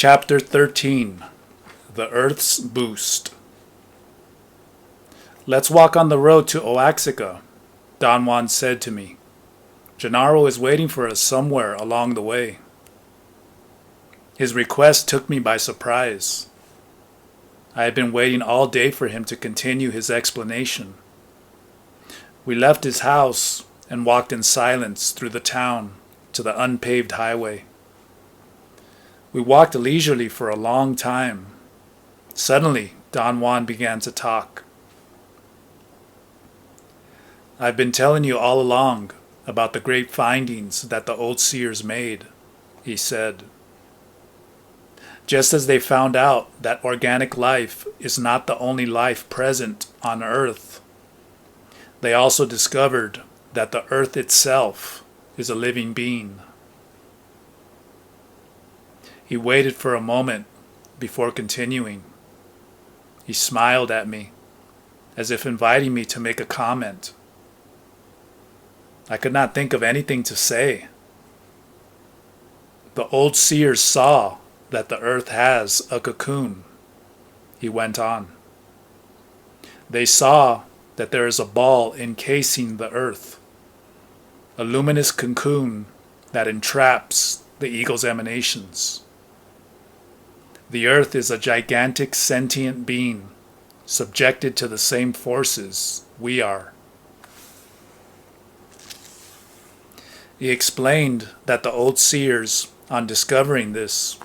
Chapter 13. The Earth's Boost. "Let's walk on the road to Oaxaca," Don Juan said to me. "Gennaro is waiting for us somewhere along the way." His request took me by surprise. I had been waiting all day for him to continue his explanation. We left his house and walked in silence through the town to the unpaved highway. We walked leisurely for a long time. Suddenly, Don Juan began to talk. "I've been telling you all along about the great findings that the old seers made," he said. "Just as they found out that organic life is not the only life present on Earth, they also discovered that the Earth itself is a living being." He waited for a moment before continuing. He smiled at me, as if inviting me to make a comment. I could not think of anything to say. "The old seers saw that the Earth has a cocoon," he went on. "They saw that there is a ball encasing the Earth, a luminous cocoon that entraps the eagle's emanations. The Earth is a gigantic sentient being, subjected to the same forces we are." He explained that the old seers, on discovering this,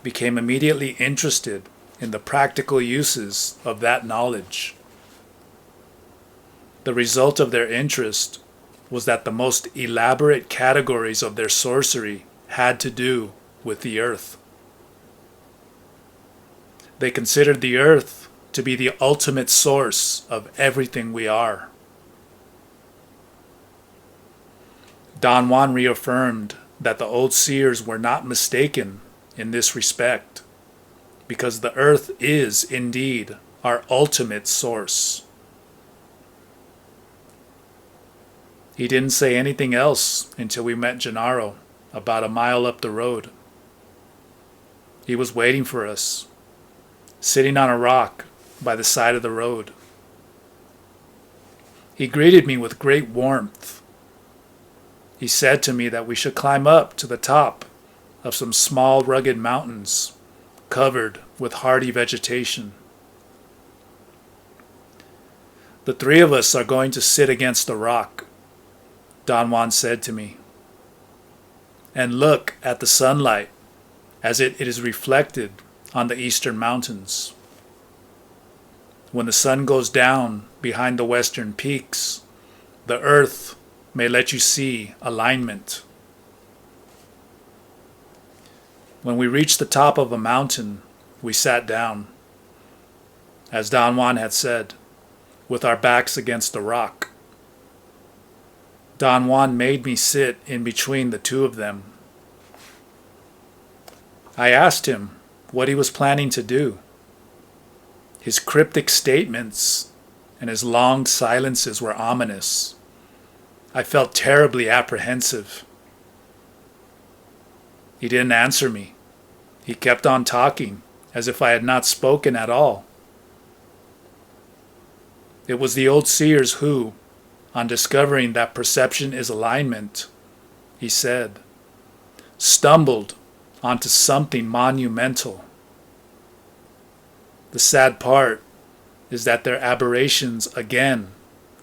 became immediately interested in the practical uses of that knowledge. The result of their interest was that the most elaborate categories of their sorcery had to do with the Earth. They considered the Earth to be the ultimate source of everything we are. Don Juan reaffirmed that the old seers were not mistaken in this respect, because the Earth is indeed our ultimate source. He didn't say anything else until we met Gennaro about a mile up the road. He was waiting for us, sitting on a rock by the side of the road. He greeted me with great warmth. He said to me that we should climb up to the top of some small rugged mountains covered with hardy vegetation. "The three of us are going to sit against the rock," Don Juan said to me, "and look at the sunlight as it is reflected on the eastern mountains. When the sun goes down behind the western peaks, the Earth may let you see alignment." When we reached the top of a mountain, we sat down, as Don Juan had said, with our backs against the rock. Don Juan made me sit in between the two of them. I asked him what he was planning to do. His cryptic statements and his long silences were ominous. I felt terribly apprehensive. He didn't answer me. He kept on talking as if I had not spoken at all. It was the old seers who, on discovering that perception is alignment, he said, stumbled onto something monumental. The sad part is that their aberrations again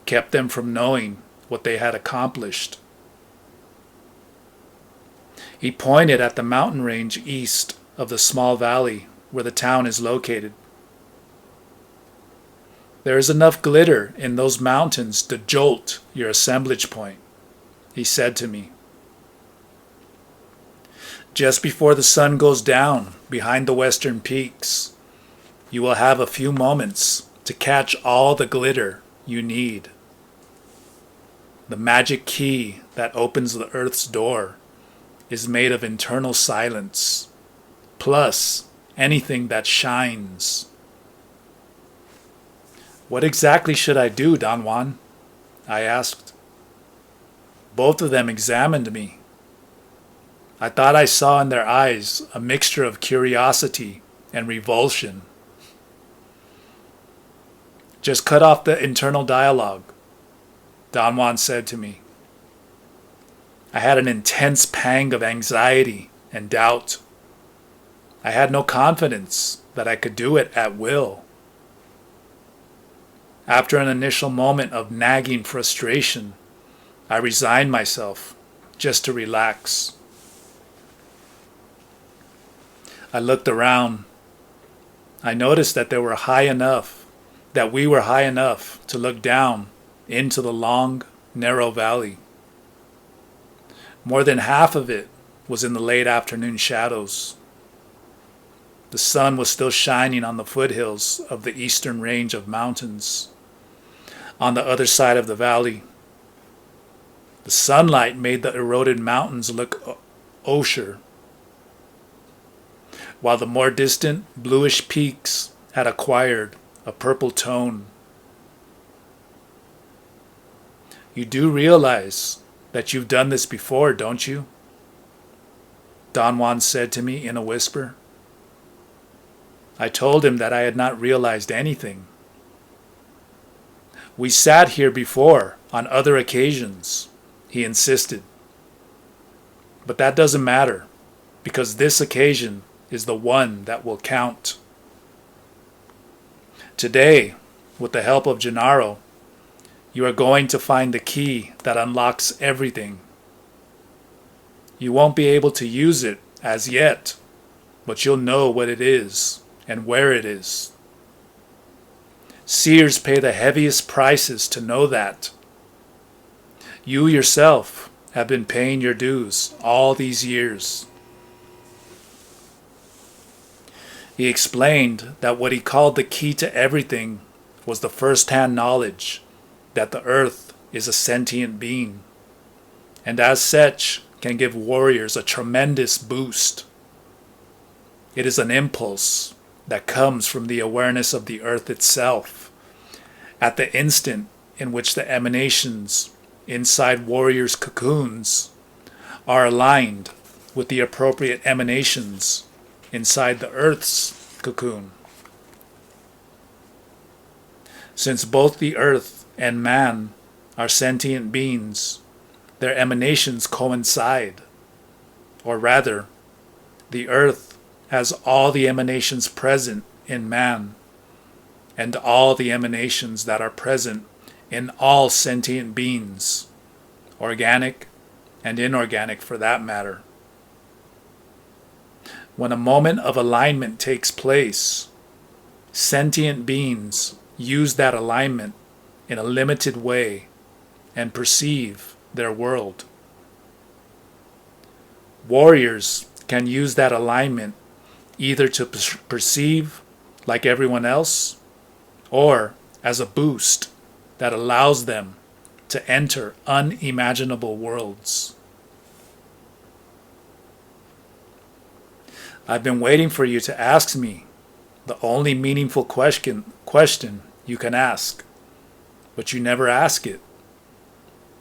kept them from knowing what they had accomplished. He pointed at the mountain range east of the small valley where the town is located. "There is enough glitter in those mountains to jolt your assemblage point," he said to me. "Just before the sun goes down behind the western peaks, you will have a few moments to catch all the glitter you need. The magic key that opens the Earth's door is made of internal silence, plus anything that shines." "What exactly should I do, Don Juan?" I asked. Both of them examined me. I thought I saw in their eyes a mixture of curiosity and revulsion. Just cut off the internal dialogue, Don Juan said to me. I had an intense pang of anxiety and doubt. I had no confidence that I could do it at will. After an initial moment of nagging frustration, I resigned myself just to relax. I looked around. I noticed that we were high enough to look down into the long, narrow valley. More than half of it was in the late afternoon shadows. The sun was still shining on the foothills of the eastern range of mountains. On the other side of the valley, the sunlight made the eroded mountains look osier, while the more distant bluish peaks had acquired a purple tone. You do realize that you've done this before, don't you? Don Juan said to me in a whisper. I told him that I had not realized anything. We sat here before on other occasions, he insisted. But that doesn't matter, because this occasion is the one that will count. Today, with the help of Gennaro, you are going to find the key that unlocks everything. You won't be able to use it as yet, but you'll know what it is and where it is. Seers pay the heaviest prices to know that. You yourself have been paying your dues all these years. He explained that what he called the key to everything was the first-hand knowledge that the earth is a sentient being, and as such can give warriors a tremendous boost. It is an impulse that comes from the awareness of the earth itself, at the instant in which the emanations inside warriors' cocoons are aligned with the appropriate emanations inside the earth's cocoon. Since both the earth and man are sentient beings, their emanations coincide, or rather, the earth has all the emanations present in man, and all the emanations that are present in all sentient beings, organic and inorganic for that matter. When a moment of alignment takes place, sentient beings use that alignment in a limited way and perceive their world. Warriors can use that alignment either to perceive like everyone else, or as a boost that allows them to enter unimaginable worlds. I've been waiting for you to ask me the only meaningful question you can ask, but you never ask it.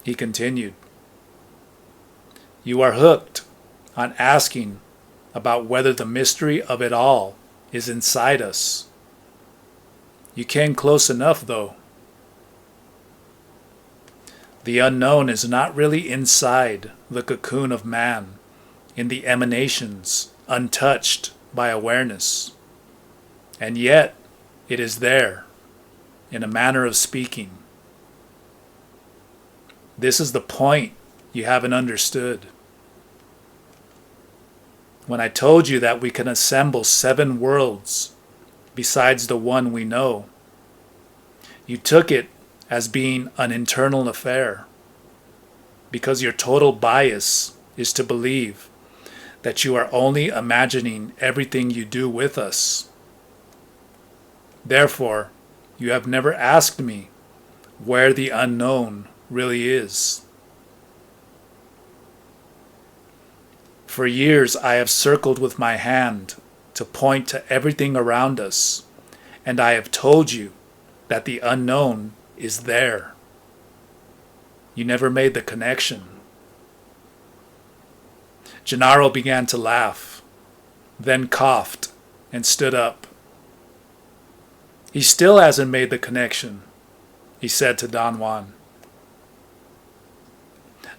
He continued. You are hooked on asking about whether the mystery of it all is inside us. You came close enough, though. The unknown is not really inside the cocoon of man, in the emanations untouched by awareness. And yet, it is there, in a manner of speaking. This is the point you haven't understood. When I told you that we can assemble 7 worlds besides the one we know, you took it as being an internal affair, because your total bias is to believe that you are only imagining everything you do with us. Therefore, you have never asked me where the unknown really is. For years I have circled with my hand to point to everything around us, and I have told you that the unknown is there. You never made the connection. Gennaro began to laugh, then coughed and stood up. "He still hasn't made the connection," he said to Don Juan.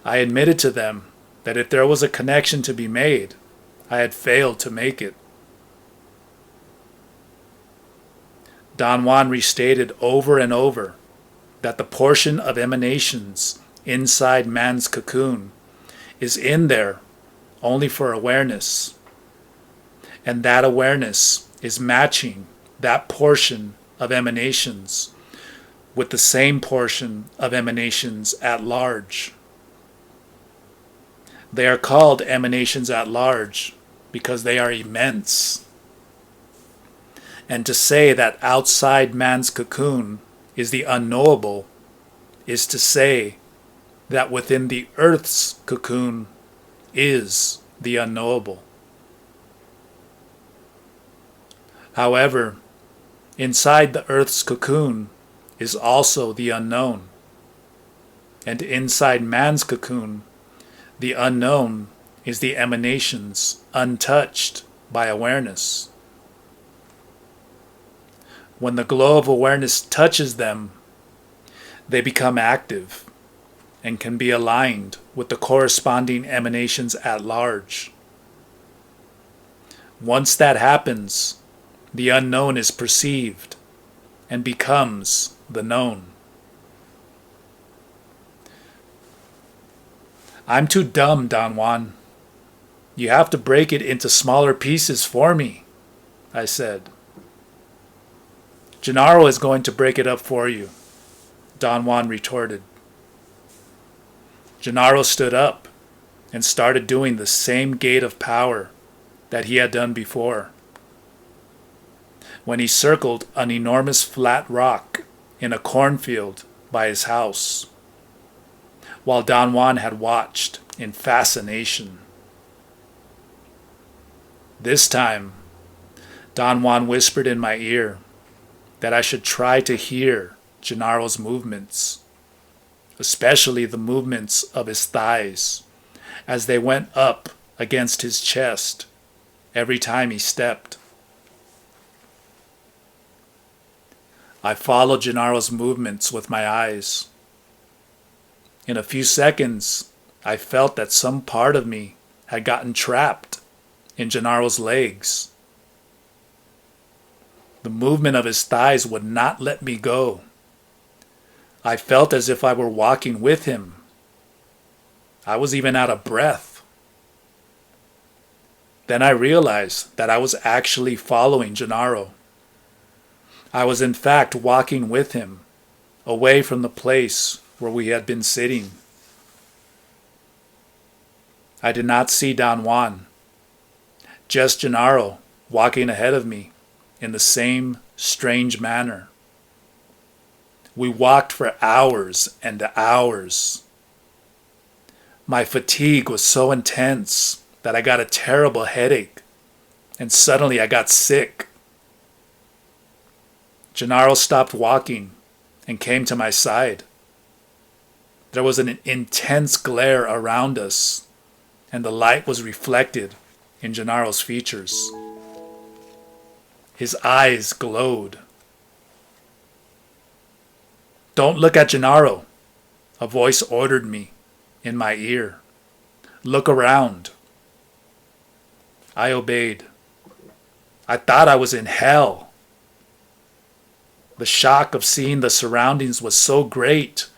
I admitted to them that if there was a connection to be made, I had failed to make it. Don Juan restated over and over that the portion of emanations inside man's cocoon is in there only for awareness, and that awareness is matching that portion of emanations with the same portion of emanations at large. They are called emanations at large because they are immense. And to say that outside man's cocoon is the unknowable is to say that within the earth's cocoon is the unknowable. However, inside the earth's cocoon is also the unknown. And inside man's cocoon, the unknown is the emanations untouched by awareness. When the glow of awareness touches them, they become active and can be aligned with the corresponding emanations at large. Once that happens, the unknown is perceived and becomes the known. "I'm too dumb, Don Juan. You have to break it into smaller pieces for me," I said. "Gennaro is going to break it up for you," Don Juan retorted. Gennaro stood up and started doing the same gate of power that he had done before, when he circled an enormous flat rock in a cornfield by his house, while Don Juan had watched in fascination. This time, Don Juan whispered in my ear that I should try to hear Gennaro's movements, especially the movements of his thighs, as they went up against his chest every time he stepped. I followed Gennaro's movements with my eyes. In a few seconds, I felt that some part of me had gotten trapped in Gennaro's legs. The movement of his thighs would not let me go. I felt as if I were walking with him. I was even out of breath. Then I realized that I was actually following Gennaro. I was in fact walking with him, away from the place where we had been sitting. I did not see Don Juan, just Gennaro walking ahead of me in the same strange manner. We walked for hours and hours. My fatigue was so intense that I got a terrible headache, and suddenly I got sick. Gennaro stopped walking and came to my side. There was an intense glare around us, and the light was reflected in Gennaro's features. His eyes glowed. "Don't look at Gennaro," a voice ordered me in my ear. "Look around." I obeyed. I thought I was in hell. The shock of seeing the surroundings was so great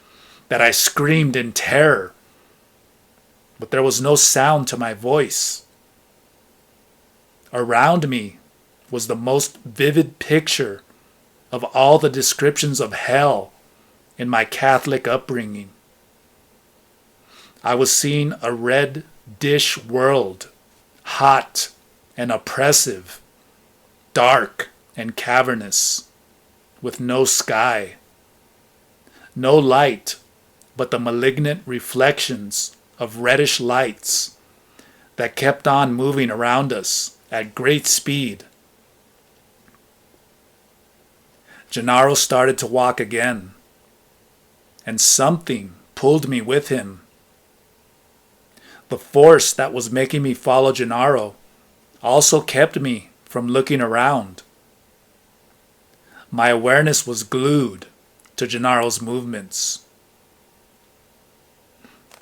that I screamed in terror, but there was no sound to my voice. Around me was the most vivid picture of all the descriptions of hell in my Catholic upbringing. I was seeing a red dish world, hot and oppressive, dark and cavernous, with no sky, no light but the malignant reflections of reddish lights that kept on moving around us at great speed. Gennaro started to walk again, and something pulled me with him. The force that was making me follow Gennaro also kept me from looking around. My awareness was glued to Gennaro's movements.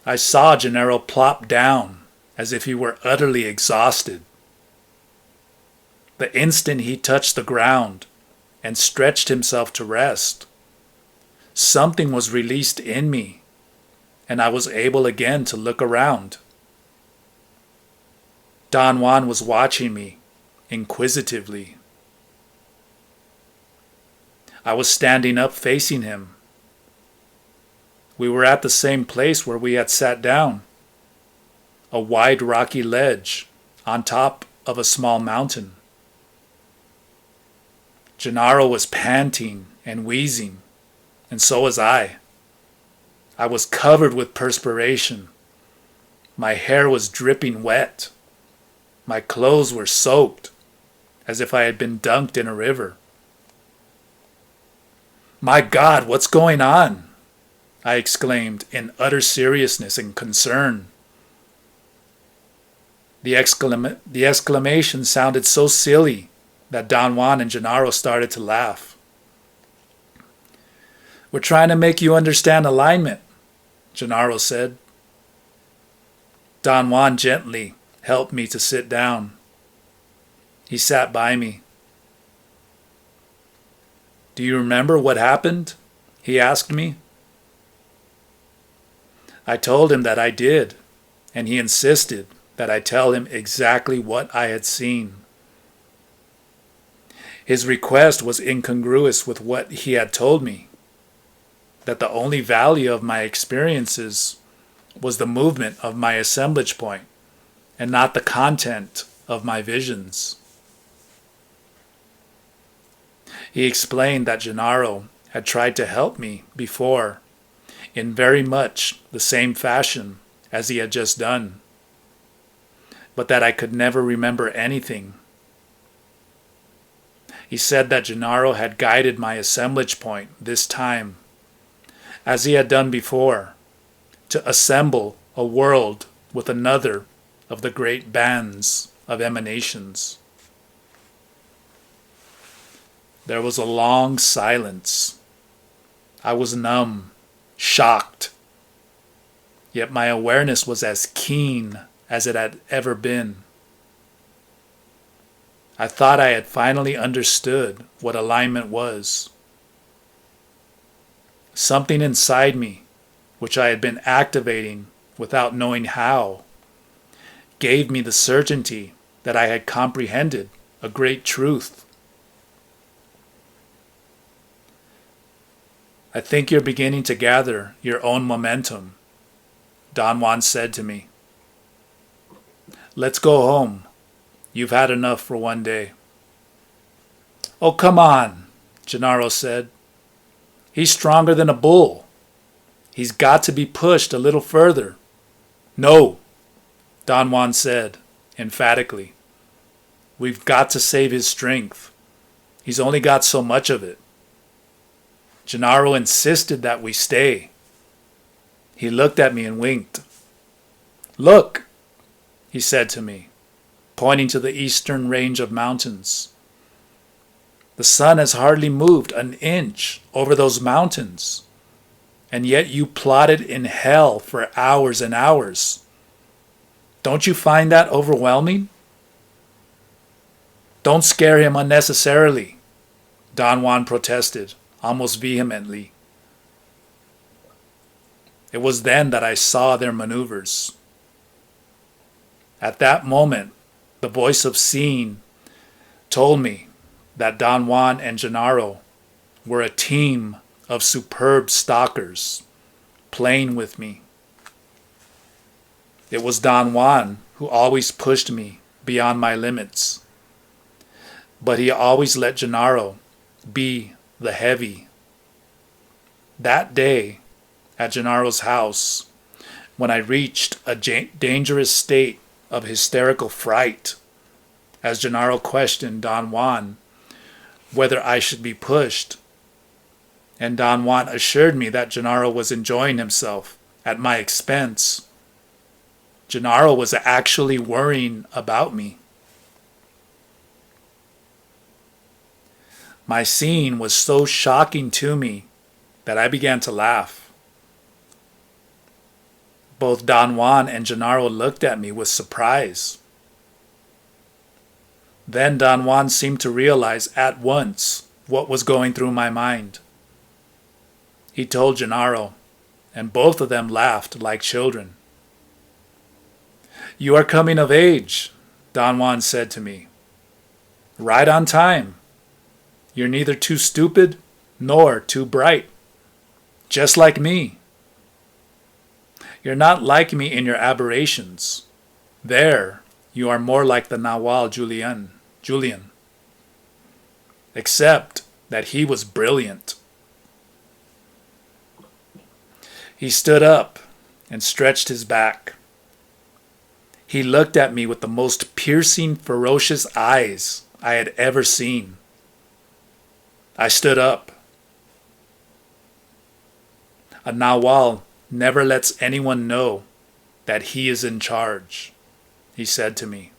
I saw Gennaro plop down as if he were utterly exhausted. The instant he touched the ground and stretched himself to rest, something was released in me, and I was able again to look around. Don Juan was watching me inquisitively. I was standing up facing him. We were at the same place where we had sat down, a wide rocky ledge on top of a small mountain. Gennaro was panting and wheezing, and so was I. I was covered with perspiration. My hair was dripping wet. My clothes were soaked, as if I had been dunked in a river. "My God, what's going on?" I exclaimed in utter seriousness and concern. The exclamation sounded so silly that Don Juan and Gennaro started to laugh. "We're trying to make you understand alignment," Gennaro said. Don Juan gently helped me to sit down. He sat by me. "Do you remember what happened?" he asked me. I told him that I did, and he insisted that I tell him exactly what I had seen. His request was incongruous with what he had told me, that the only value of my experiences was the movement of my assemblage point and not the content of my visions. He explained that Gennaro had tried to help me before in very much the same fashion as he had just done, but that I could never remember anything. He said that Gennaro had guided my assemblage point this time, as he had done before, to assemble a world with another of the great bands of emanations. There was a long silence. I was numb, shocked, yet my awareness was as keen as it had ever been. I thought I had finally understood what alignment was. Something inside me, which I had been activating without knowing how, gave me the certainty that I had comprehended a great truth. "I think you're beginning to gather your own momentum," Don Juan said to me. "Let's go home. You've had enough for one day." "Oh, come on," Gennaro said. "He's stronger than a bull. He's got to be pushed a little further." "No," Don Juan said emphatically. "We've got to save his strength. He's only got so much of it." Gennaro insisted that we stay. He looked at me and winked. "Look," he said to me, pointing to the eastern range of mountains. "The sun has hardly moved an inch over those mountains, and yet you plotted in hell for hours and hours. Don't you find that overwhelming?" "Don't scare him unnecessarily," Don Juan protested, almost vehemently. It was then that I saw their maneuvers. At that moment, the voice of seeing told me that Don Juan and Gennaro were a team of superb stalkers playing with me. It was Don Juan who always pushed me beyond my limits, but he always let Gennaro be the heavy. That day, at Gennaro's house, when I reached a dangerous state of hysterical fright, as Gennaro questioned Don Juan whether I should be pushed, and Don Juan assured me that Gennaro was enjoying himself at my expense, Gennaro was actually worrying about me. My scene was so shocking to me that I began to laugh. Both Don Juan and Gennaro looked at me with surprise. Then Don Juan seemed to realize at once what was going through my mind. He told Gennaro, and both of them laughed like children. "You are coming of age," Don Juan said to me. "Right on time. You're neither too stupid nor too bright. Just like me. You're not like me in your aberrations. There, you are more like the Nawal Julian. Except that he was brilliant." He stood up and stretched his back. He looked at me with the most piercing, ferocious eyes I had ever seen. I stood up. "A Nawal never lets anyone know that he is in charge," he said to me.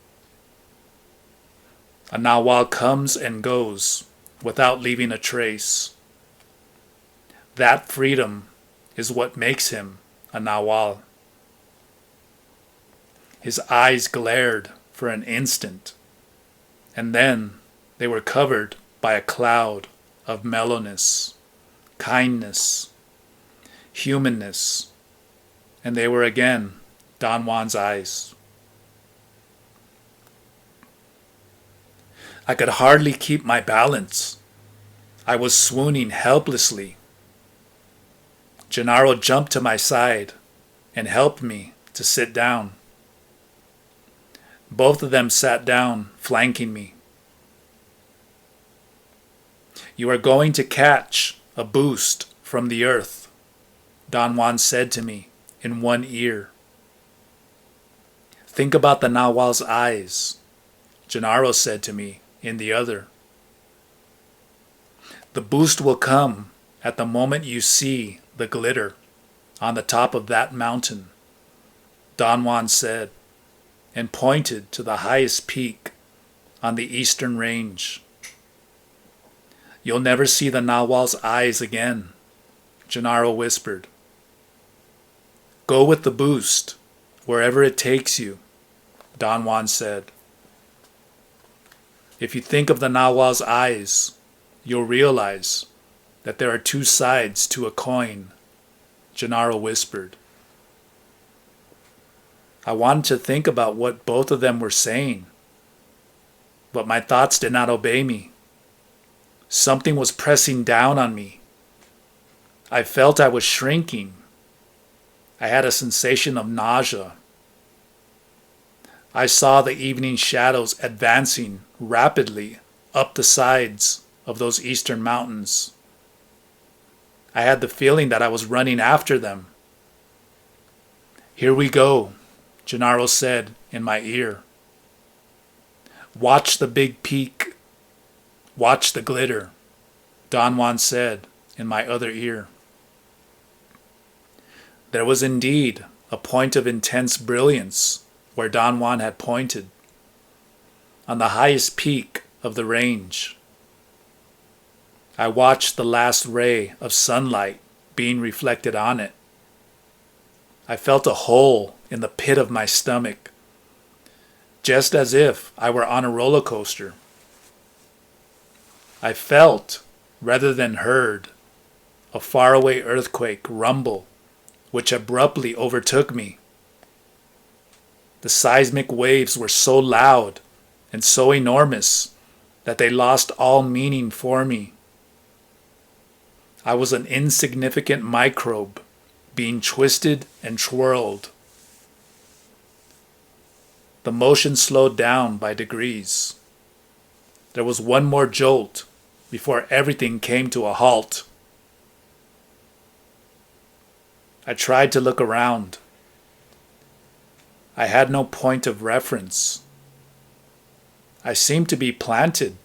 "A Nawal comes and goes without leaving a trace. That freedom is what makes him a Nawal." His eyes glared for an instant, and then they were covered by a cloud of mellowness, kindness, humanness, and they were again Don Juan's eyes. I could hardly keep my balance. I was swooning helplessly. Gennaro jumped to my side and helped me to sit down. Both of them sat down, flanking me. "You are going to catch a boost from the earth," Don Juan said to me in one ear. "Think about the Nawal's eyes," Gennaro said to me in the other. "The boost will come at the moment you see the glitter on the top of that mountain," Don Juan said, and pointed to the highest peak on the eastern range. "You'll never see the Nawal's eyes again," Gennaro whispered. "Go with the boost, wherever it takes you," Don Juan said. "If you think of the Nawal's eyes, you'll realize that there are two sides to a coin," Gennaro whispered. I wanted to think about what both of them were saying, but my thoughts did not obey me. Something was pressing down on me. I felt I was shrinking. I had a sensation of nausea. I saw the evening shadows advancing rapidly up the sides of those eastern mountains. I had the feeling that I was running after them. "Here we go," Gennaro said in my ear. "Watch the big peak. Watch the glitter," Don Juan said in my other ear. There was indeed a point of intense brilliance where Don Juan had pointed, on the highest peak of the range. I watched the last ray of sunlight being reflected on it. I felt a hole in the pit of my stomach, just as if I were on a roller coaster. I felt, rather than heard, a faraway earthquake rumble, which abruptly overtook me. The seismic waves were so loud and so enormous that they lost all meaning for me. I was an insignificant microbe being twisted and twirled. The motion slowed down by degrees. There was one more jolt before everything came to a halt. I tried to look around. I had no point of reference. I seemed to be planted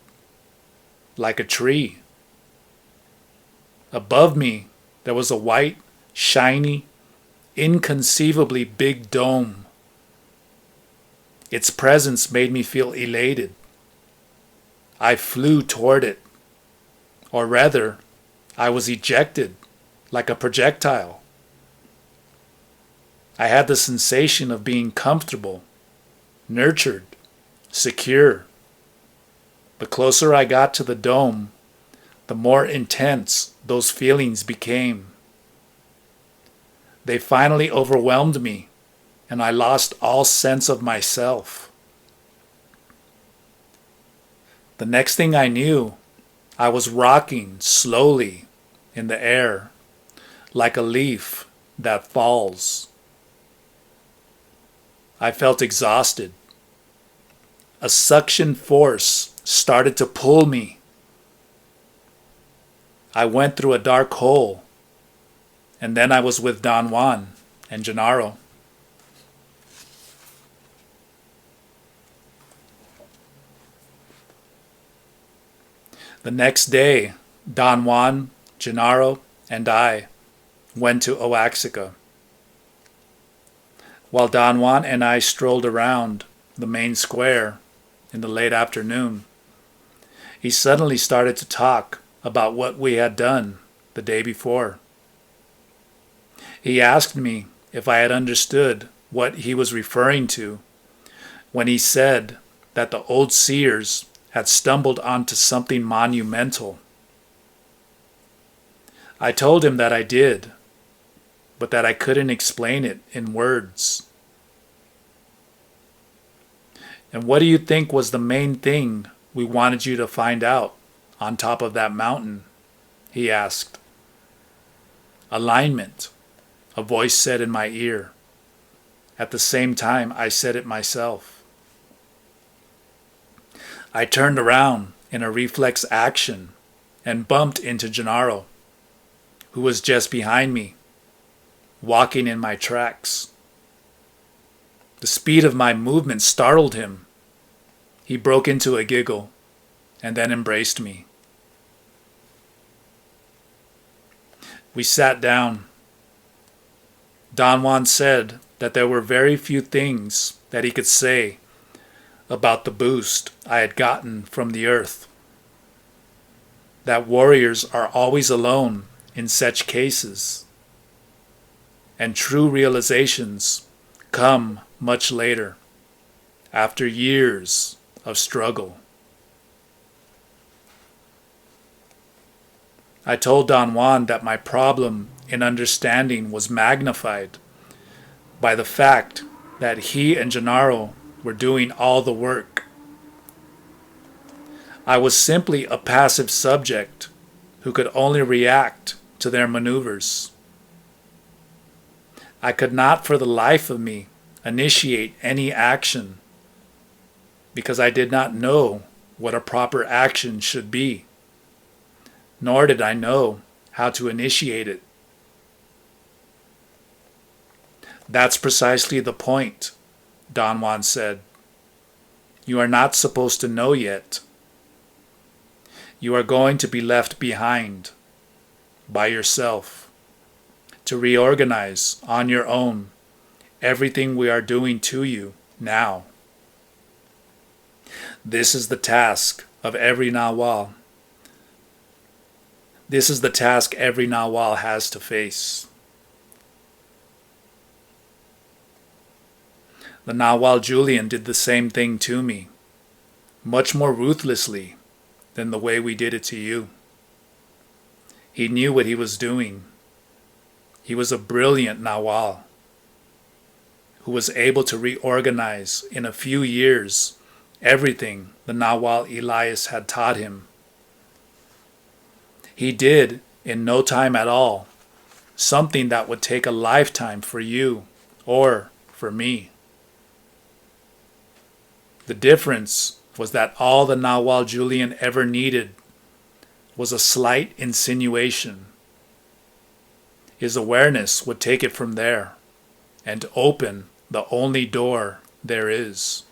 like a tree. Above me, there was a white, shiny, inconceivably big dome Its presence made me feel elated. I flew toward it. Or rather, I was ejected like a projectile. I had the sensation of being comfortable, nurtured, secure. The closer I got to the dome, the more intense those feelings became. They finally overwhelmed me, and I lost all sense of myself. The next thing I knew, I was rocking slowly in the air, like a leaf that falls. I felt exhausted. A suction force started to pull me. I went through a dark hole, and then I was with Don Juan and Gennaro. The next day, Don Juan, Gennaro, and I went to Oaxaca. While Don Juan and I strolled around the main square in the late afternoon, he suddenly started to talk about what we had done the day before. He asked me if I had understood what he was referring to when he said that the old seers had stumbled onto something monumental. I told him that I did, but that I couldn't explain it in words. And what do you think was the main thing we wanted you to find out on top of that mountain? He asked. Alignment, a voice said in my ear. At the same time, I said it myself. I turned around in a reflex action and bumped into Gennaro, who was just behind me, walking in my tracks. The speed of my movement startled him. He broke into a giggle and then embraced me. We sat down. Don Juan said that there were very few things that he could say about the boost I had gotten from the earth. That warriors are always alone in such cases, and true realizations come much later, after years of struggle. I told Don Juan that my problem in understanding was magnified by the fact that he and Gennaro were doing all the work. I was simply a passive subject who could only react to their maneuvers. I could not for the life of me initiate any action because I did not know what a proper action should be, nor did I know how to initiate it. That's precisely the point, Don Juan said. You are not supposed to know yet. You are going to be left behind by yourself to reorganize on your own everything we are doing to you now. This is the task of every Nahual. This is the task every Nahual has to face. The Nahual Julian did the same thing to me, much more ruthlessly than the way we did it to you. He knew what he was doing. He was a brilliant Nahual who was able to reorganize in a few years everything the Nahual Elias had taught him. He did, in no time at all, something that would take a lifetime for you or for me. The difference was that all the Nahual Julian ever needed was a slight insinuation. His awareness would take it from there and open the only door there is.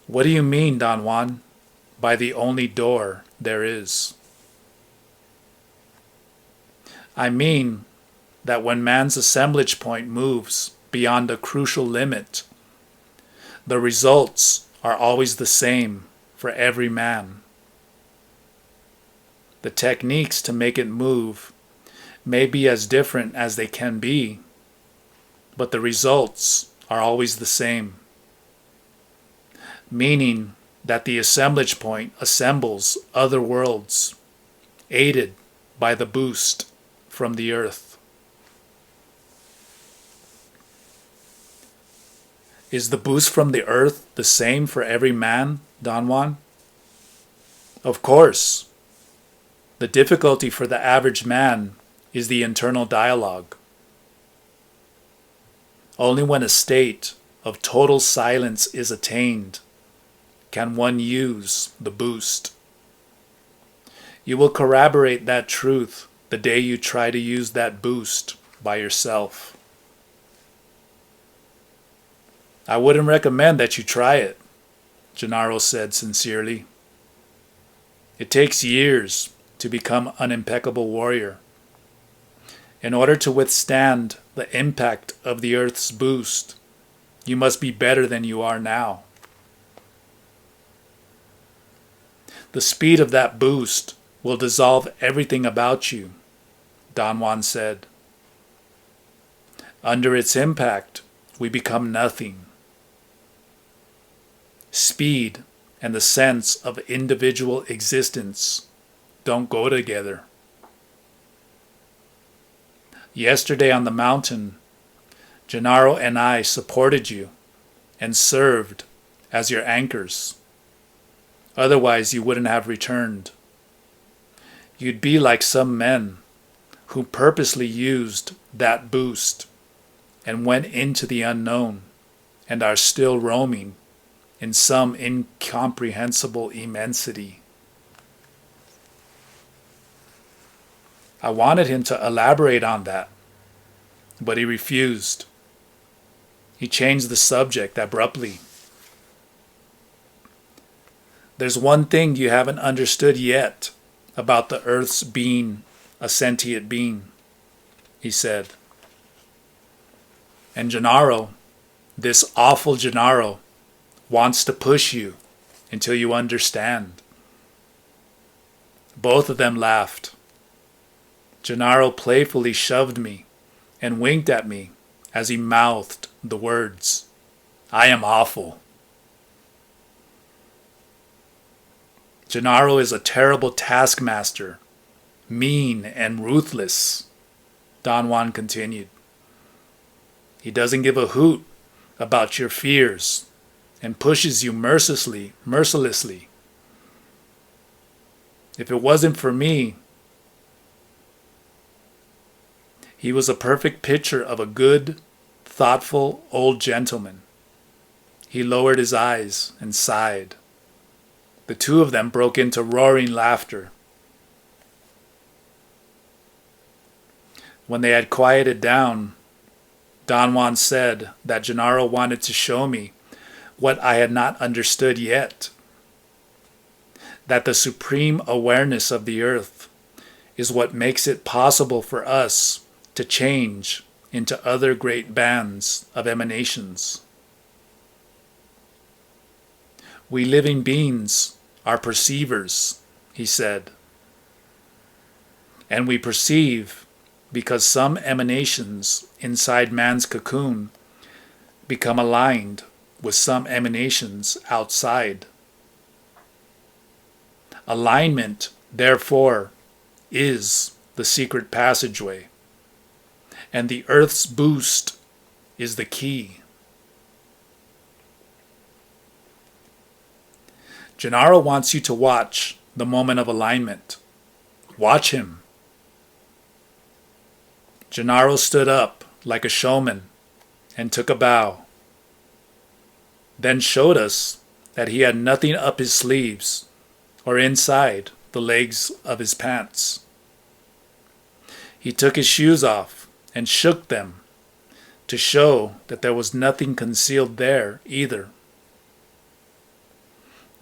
What do you mean, Don Juan, by the only door there is? I mean that when man's assemblage point moves beyond a crucial limit, the results are always the same for every man. The techniques to make it move may be as different as they can be, but the results are always the same. Meaning that the assemblage point assembles other worlds, aided by the boost from the earth. Is the boost from the earth the same for every man, Don Juan? Of course. The difficulty for the average man is the internal dialogue. Only when a state of total silence is attained can one use the boost. You will corroborate that truth the day you try to use that boost by yourself. I wouldn't recommend that you try it, Gennaro said sincerely. It takes years to become an impeccable warrior. In order to withstand the impact of the earth's boost, you must be better than you are now. The speed of that boost will dissolve everything about you, Don Juan said. Under its impact, we become nothing. Speed and the sense of individual existence don't go together. Yesterday on the mountain, Gennaro and I supported you and served as your anchors. Otherwise, you wouldn't have returned. You'd be like some men who purposely used that boost and went into the unknown and are still roaming in some incomprehensible immensity. I wanted him to elaborate on that, but he refused. He changed the subject abruptly. There's one thing you haven't understood yet about the Earth's being a sentient being, he said. And Gennaro, this awful Gennaro, wants to push you until you understand. Both of them laughed. Gennaro playfully shoved me and winked at me as he mouthed the words, "I am awful." Gennaro is a terrible taskmaster, mean and ruthless, Don Juan continued. He doesn't give a hoot about your fears and pushes you mercilessly. If it wasn't for me, he was a perfect picture of a good, thoughtful old gentleman. He lowered his eyes and sighed. The two of them broke into roaring laughter. When they had quieted down, Don Juan said that Gennaro wanted to show me what I had not understood yet. That the supreme awareness of the earth is what makes it possible for us to change into other great bands of emanations. We living beings are perceivers, he said. And we perceive because some emanations inside man's cocoon become aligned with some emanations outside. Alignment, therefore, is the secret passageway, and the Earth's boost is the key. Gennaro wants you to watch the moment of alignment. Watch him. Gennaro stood up like a showman and took a bow, then showed us that he had nothing up his sleeves or inside the legs of his pants. He took his shoes off and shook them to show that there was nothing concealed there either.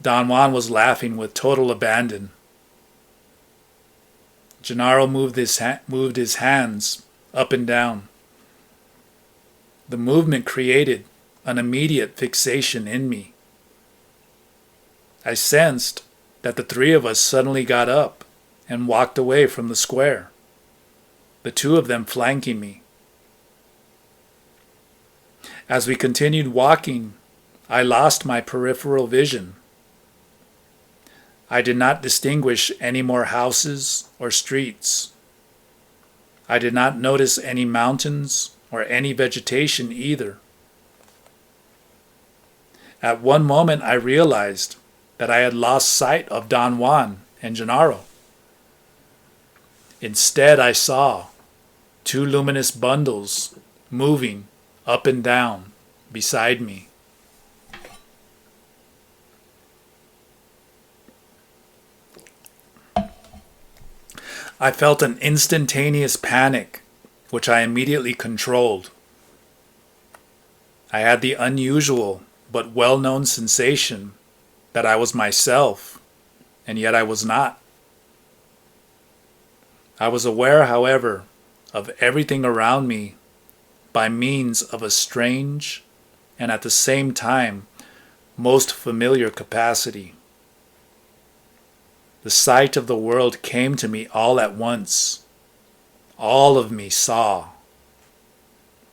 Don Juan was laughing with total abandon. Gennaro moved his hands up and down. The movement created an immediate fixation in me. I sensed that the three of us suddenly got up and walked away from the square, the two of them flanking me. As we continued walking, I lost my peripheral vision. I did not distinguish any more houses or streets. I did not notice any mountains or any vegetation either. At one moment I realized that I had lost sight of Don Juan and Gennaro. Instead I saw two luminous bundles moving up and down beside me. I felt an instantaneous panic, which I immediately controlled. I had the unusual but well-known sensation that I was myself, and yet I was not. I was aware, however, of everything around me by means of a strange and at the same time most familiar capacity. The sight of the world came to me all at once. All of me saw.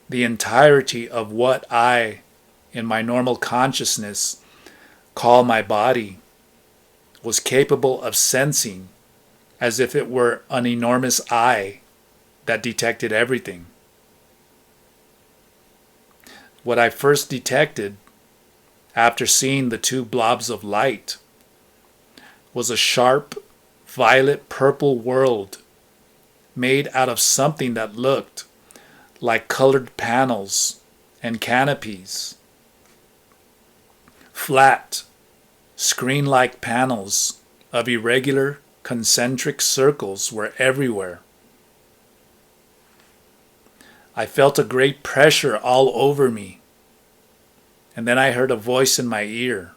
The entirety of what I, in my normal consciousness, call my body, was capable of sensing as if it were an enormous eye that detected everything. What I first detected, after seeing the two blobs of light, was a sharp, violet-purple world made out of something that looked like colored panels and canopies. Flat, screen-like panels of irregular, concentric circles were everywhere. I felt a great pressure all over me, and then I heard a voice in my ear.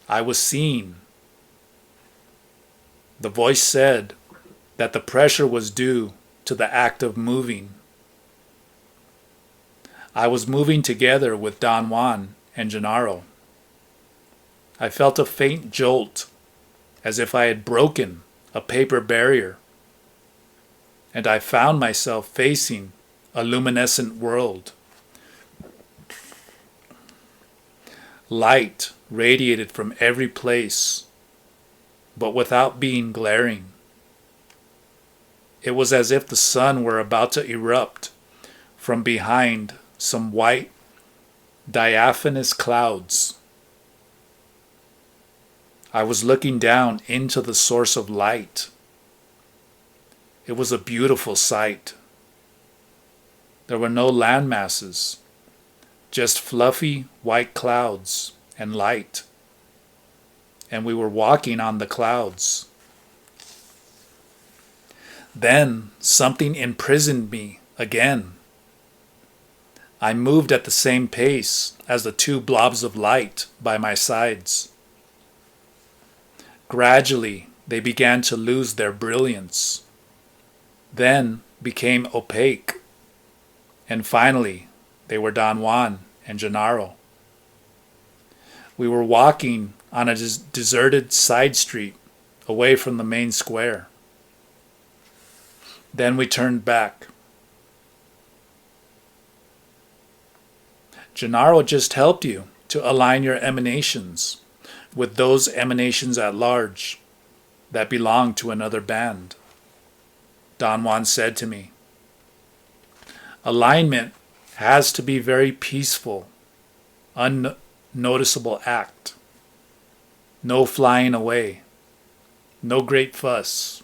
I was seen. The voice said that the pressure was due to the act of moving. I was moving together with Don Juan and Gennaro. I felt a faint jolt, as if I had broken a paper barrier, and I found myself facing a luminescent world. Light radiated from every place, but without being glaring. It was as if the sun were about to erupt from behind some white, diaphanous clouds. I was looking down into the source of light. It was a beautiful sight. There were no land masses, just fluffy white clouds and light. And we were walking on the clouds. Then something imprisoned me again. I moved at the same pace as the two blobs of light by my sides. Gradually, they began to lose their brilliance, then became opaque, and finally, they were Don Juan and Gennaro. We were walking on a deserted side street away from the main square. Then we turned back. Gennaro just helped you to align your emanations with those emanations at large that belong to another band, Don Juan said to me. Alignment has to be very peaceful, unnoticeable act. No flying away, no great fuss.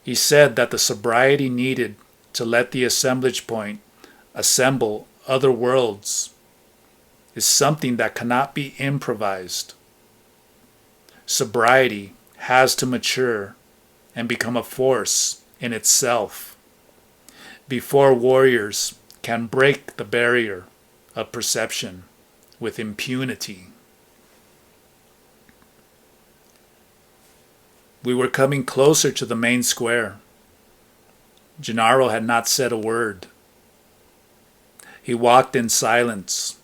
He said that the sobriety needed to let the assemblage point assemble other worlds is something that cannot be improvised. Sobriety has to mature and become a force in itself before warriors can break the barrier of perception with impunity. We were coming closer to the main square. Gennaro had not said a word. He walked in silence,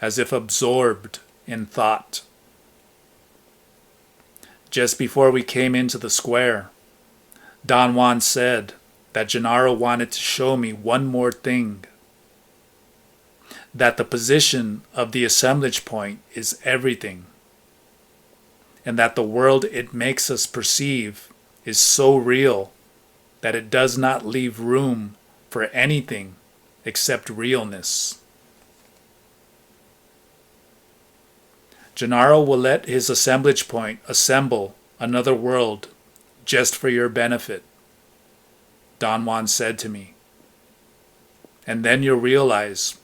as if absorbed in thought. Just before we came into the square, Don Juan said that Gennaro wanted to show me one more thing. That the position of the assemblage point is everything, and that the world it makes us perceive is so real that it does not leave room for anything except realness. Gennaro will let his assemblage point assemble another world just for your benefit, Don Juan said to me. And then you'll realize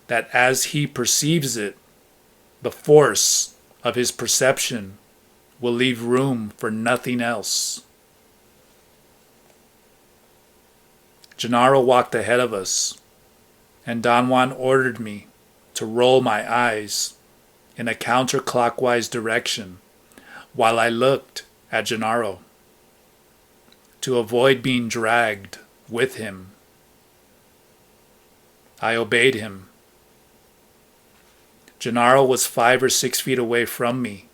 that as he perceives it, the force of his perception will leave room for nothing else. Gennaro walked ahead of us, and Don Juan ordered me to roll my eyes in a counterclockwise direction while I looked at Gennaro, to avoid being dragged with him. I obeyed him. Gennaro was 5 or 6 feet away from me.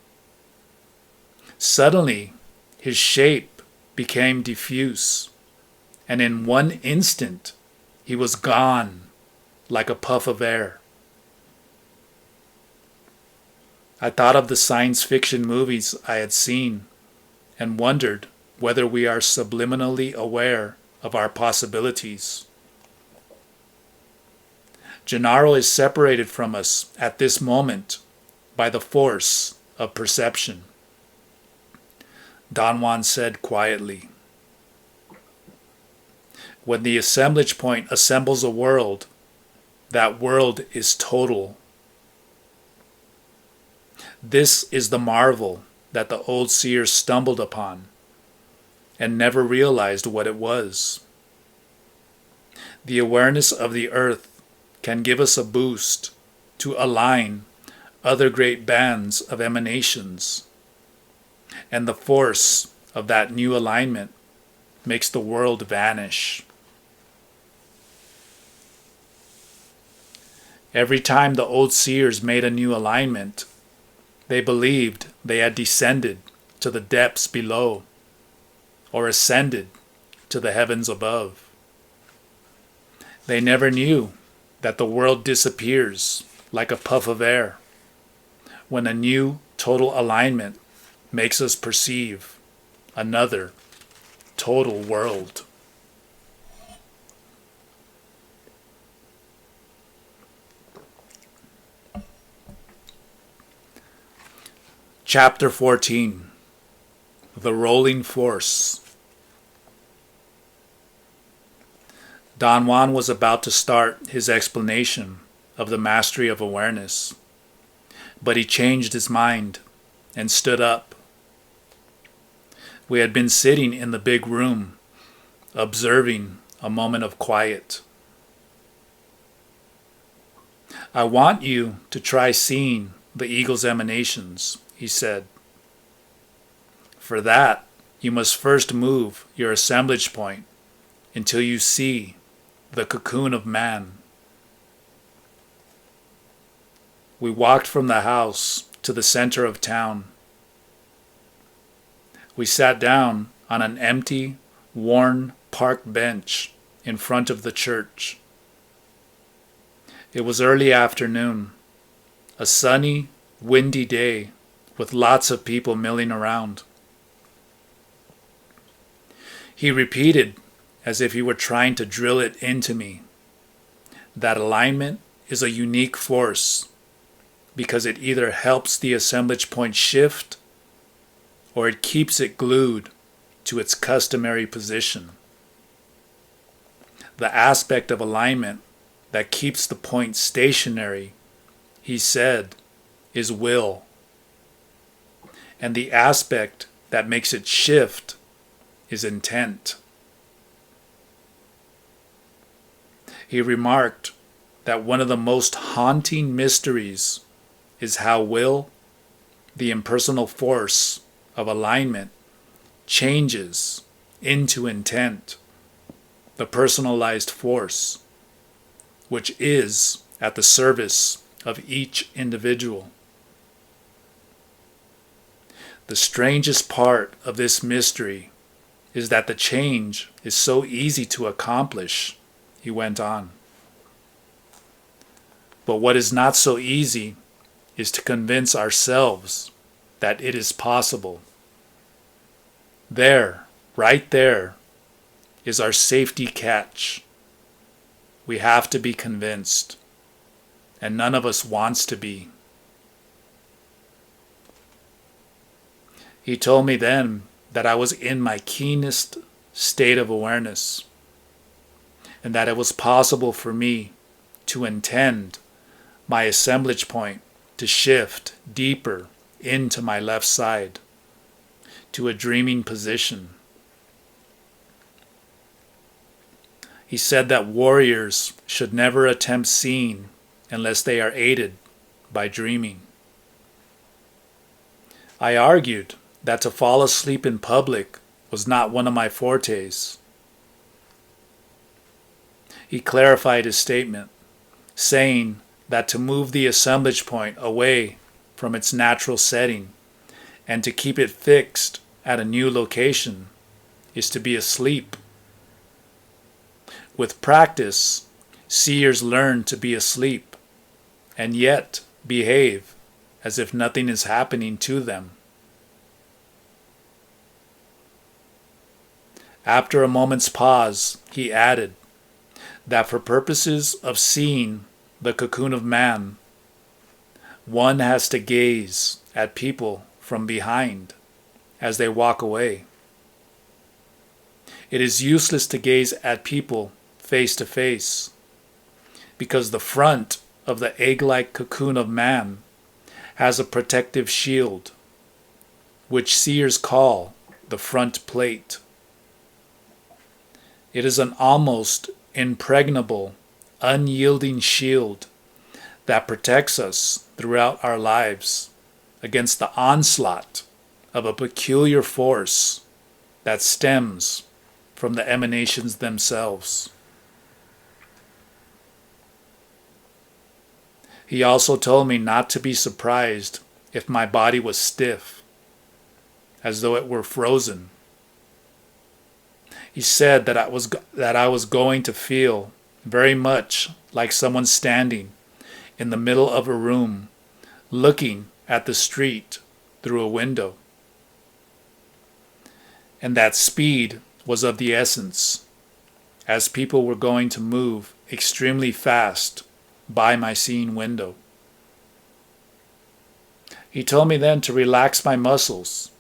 Suddenly, his shape became diffuse, and in one instant, he was gone like a puff of air. I thought of the science fiction movies I had seen and wondered whether we are subliminally aware of our possibilities. Gennaro is separated from us at this moment by the force of perception, Don Juan said quietly. When the assemblage point assembles a world, that world is total. This is the marvel that the old seers stumbled upon and never realized what it was. The awareness of the earth can give us a boost to align other great bands of emanations, and the force of that new alignment makes the world vanish. Every time the old seers made a new alignment, they believed they had descended to the depths below or ascended to the heavens above. They never knew that the world disappears like a puff of air when a new total alignment makes us perceive another total world. Chapter 14. The Rolling Force. Don Juan was about to start his explanation of the mastery of awareness, but he changed his mind and stood up. We had been sitting in the big room, observing a moment of quiet. I want you to try seeing the eagle's emanations, he said. For that, you must first move your assemblage point until you see the cocoon of man. We walked from the house to the center of town. We sat down on an empty, worn park bench in front of the church. It was early afternoon, a sunny, windy day with lots of people milling around. He repeated, as if he were trying to drill it into me, that alignment is a unique force because it either helps the assemblage point shift or it keeps it glued to its customary position. The aspect of alignment that keeps the point stationary, he said, is will. And the aspect that makes it shift is intent. He remarked that one of the most haunting mysteries is how will, the impersonal force of alignment, changes into intent. the personalized force, which is at the service of each individual. The strangest part of this mystery is that the change is so easy to accomplish, he went on. But what is not so easy is to convince ourselves that it is possible. There, right there, is our safety catch. We have to be convinced, and none of us wants to be. He told me then that I was in my keenest state of awareness, and that it was possible for me to intend my assemblage point to shift deeper into my left side, to a dreaming position. He said that warriors should never attempt seeing unless they are aided by dreaming. I argued that to fall asleep in public was not one of my fortes. He clarified his statement, saying that to move the assemblage point away from its natural setting and to keep it fixed at a new location is to be asleep. With practice, seers learn to be asleep and yet behave as if nothing is happening to them. After a moment's pause, he added that for purposes of seeing the cocoon of man, one has to gaze at people from behind as they walk away. It is useless to gaze at people face to face, because the front of the egg-like cocoon of man has a protective shield, which seers call the front plate. It is an almost impregnable, unyielding shield that protects us throughout our lives against the onslaught of a peculiar force that stems from the emanations themselves. He also told me not to be surprised if my body was stiff, as though it were frozen. He said that I was going to feel very much like someone standing in the middle of a room, looking at the street through a window. And that speed was of the essence, as people were going to move extremely fast by my seeing window. He told me then to relax my muscles,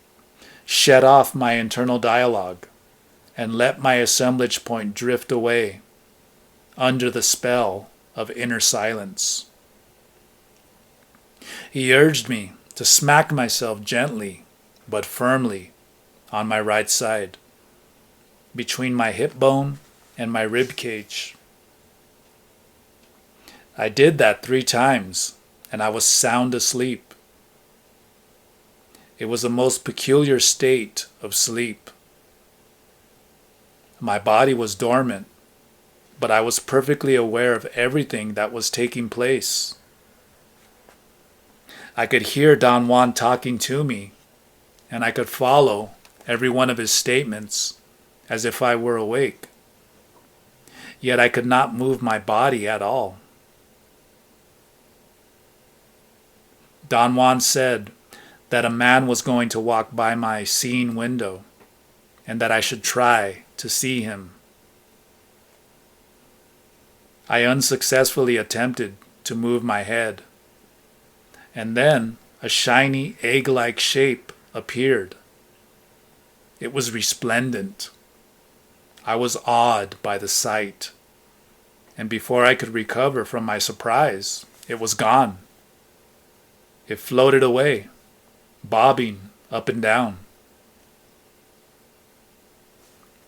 shut off my internal dialogue, and let my assemblage point drift away under the spell of inner silence. He urged me to smack myself gently but firmly on my right side, between my hip bone and my rib cage. I did that 3 times, and I was sound asleep. It was a most peculiar state of sleep. My body was dormant, but I was perfectly aware of everything that was taking place. I could hear Don Juan talking to me, and I could follow every one of his statements as if I were awake. Yet I could not move my body at all. Don Juan said that a man was going to walk by my seeing window, and that I should try to see him. I unsuccessfully attempted to move my head, and then a shiny egg-like shape appeared. It was resplendent. I was awed by the sight, and before I could recover from my surprise, it was gone. It floated away, bobbing up and down.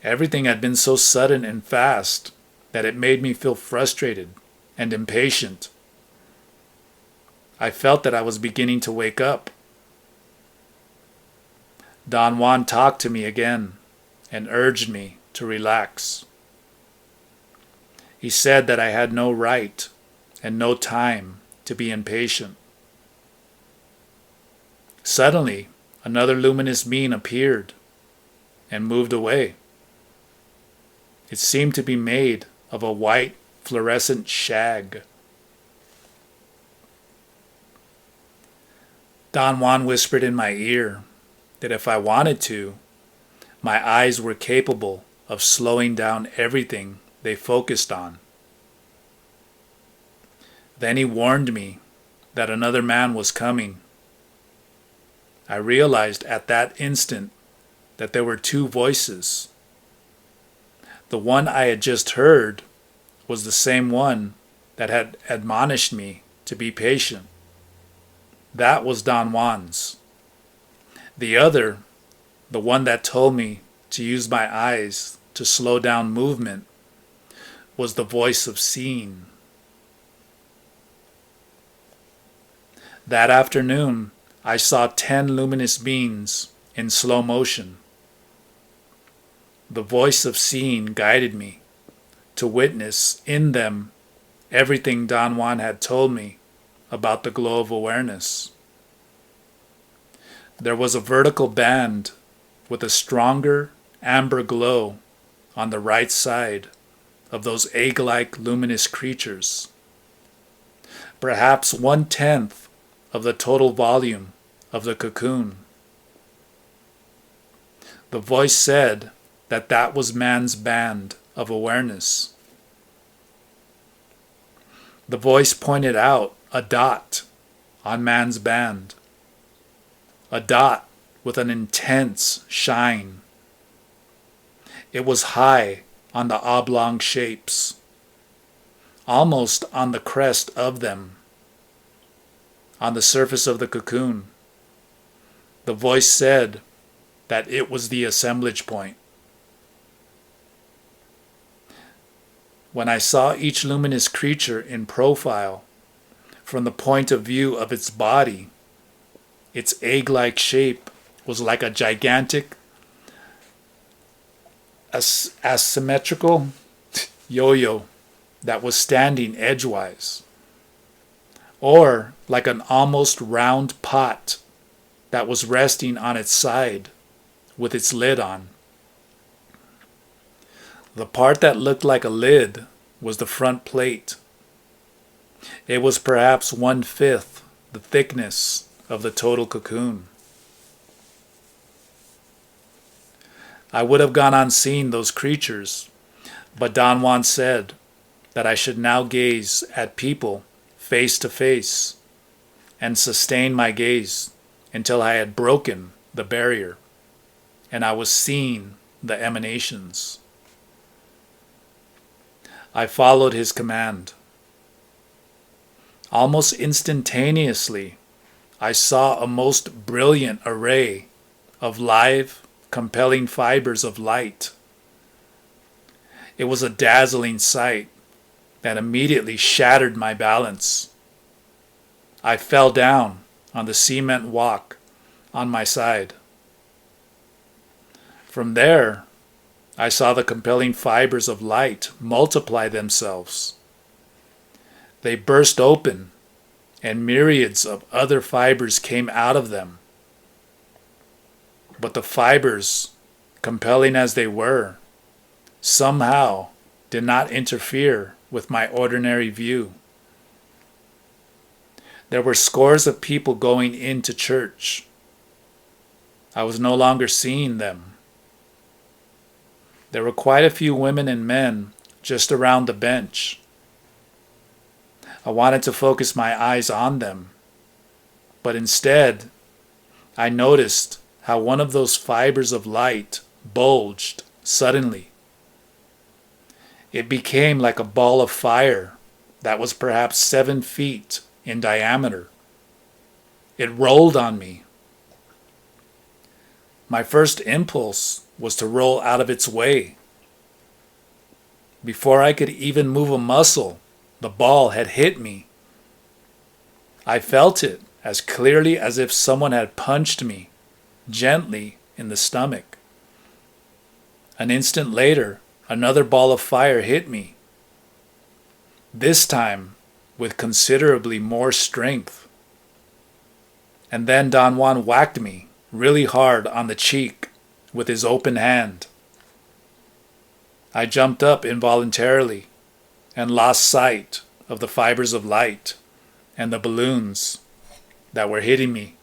Everything had been so sudden and fast that it made me feel frustrated and impatient. I felt that I was beginning to wake up. Don Juan talked to me again and urged me to relax. He said that I had no right and no time to be impatient. Suddenly, another luminous being appeared and moved away. It seemed to be made of a white fluorescent shag. Don Juan whispered in my ear that if I wanted to, my eyes were capable of slowing down everything they focused on. Then he warned me that another man was coming. I realized at that instant that there were two voices. The one I had just heard was the same one that had admonished me to be patient. That was Don Juan's. The other, the one that told me to use my eyes to slow down movement, was the voice of seeing. That afternoon, I saw 10 luminous beings in slow motion. The voice of seeing guided me to witness in them everything Don Juan had told me about the glow of awareness. There was a vertical band with a stronger amber glow on the right side of those egg-like luminous creatures. Perhaps 1/10 of the total volume of the cocoon. The voice said that that was man's band of awareness. The voice pointed out a dot on man's band, a dot with an intense shine. It was high on the oblong shapes, almost on the crest of them, on the surface of the cocoon. The voice said that it was the assemblage point. When I saw each luminous creature in profile, from the point of view of its body, its egg-like shape was like a gigantic asymmetrical yo-yo that was standing edgewise, or like an almost round pot that was resting on its side with its lid on. The part that looked like a lid was the front plate. It was perhaps 1/5 the thickness of the total cocoon. I would have gone on seeing those creatures, but Don Juan said that I should now gaze at people face to face and sustain my gaze until I had broken the barrier and I was seeing the emanations. I followed his command. Almost instantaneously, I saw a most brilliant array of live, compelling fibers of light. It was a dazzling sight that immediately shattered my balance. I fell down on the cement walk on my side. From there, I saw the compelling fibers of light multiply themselves. They burst open, and myriads of other fibers came out of them. But the fibers, compelling as they were, somehow did not interfere with my ordinary view. There were scores of people going into church. I was no longer seeing them. There were quite a few women and men just around the bench. I wanted to focus my eyes on them, but instead, I noticed how one of those fibers of light bulged suddenly. It became like a ball of fire that was perhaps 7 feet in diameter. It rolled on me. My first impulse was to roll out of its way. Before I could even move a muscle, the ball had hit me. I felt it as clearly as if someone had punched me gently in the stomach. An instant later, another ball of fire hit me. this time with considerably more strength. And then Don Juan whacked me really hard on the cheek with his open hand. I jumped up involuntarily and lost sight of the fibers of light and the balloons that were hitting me.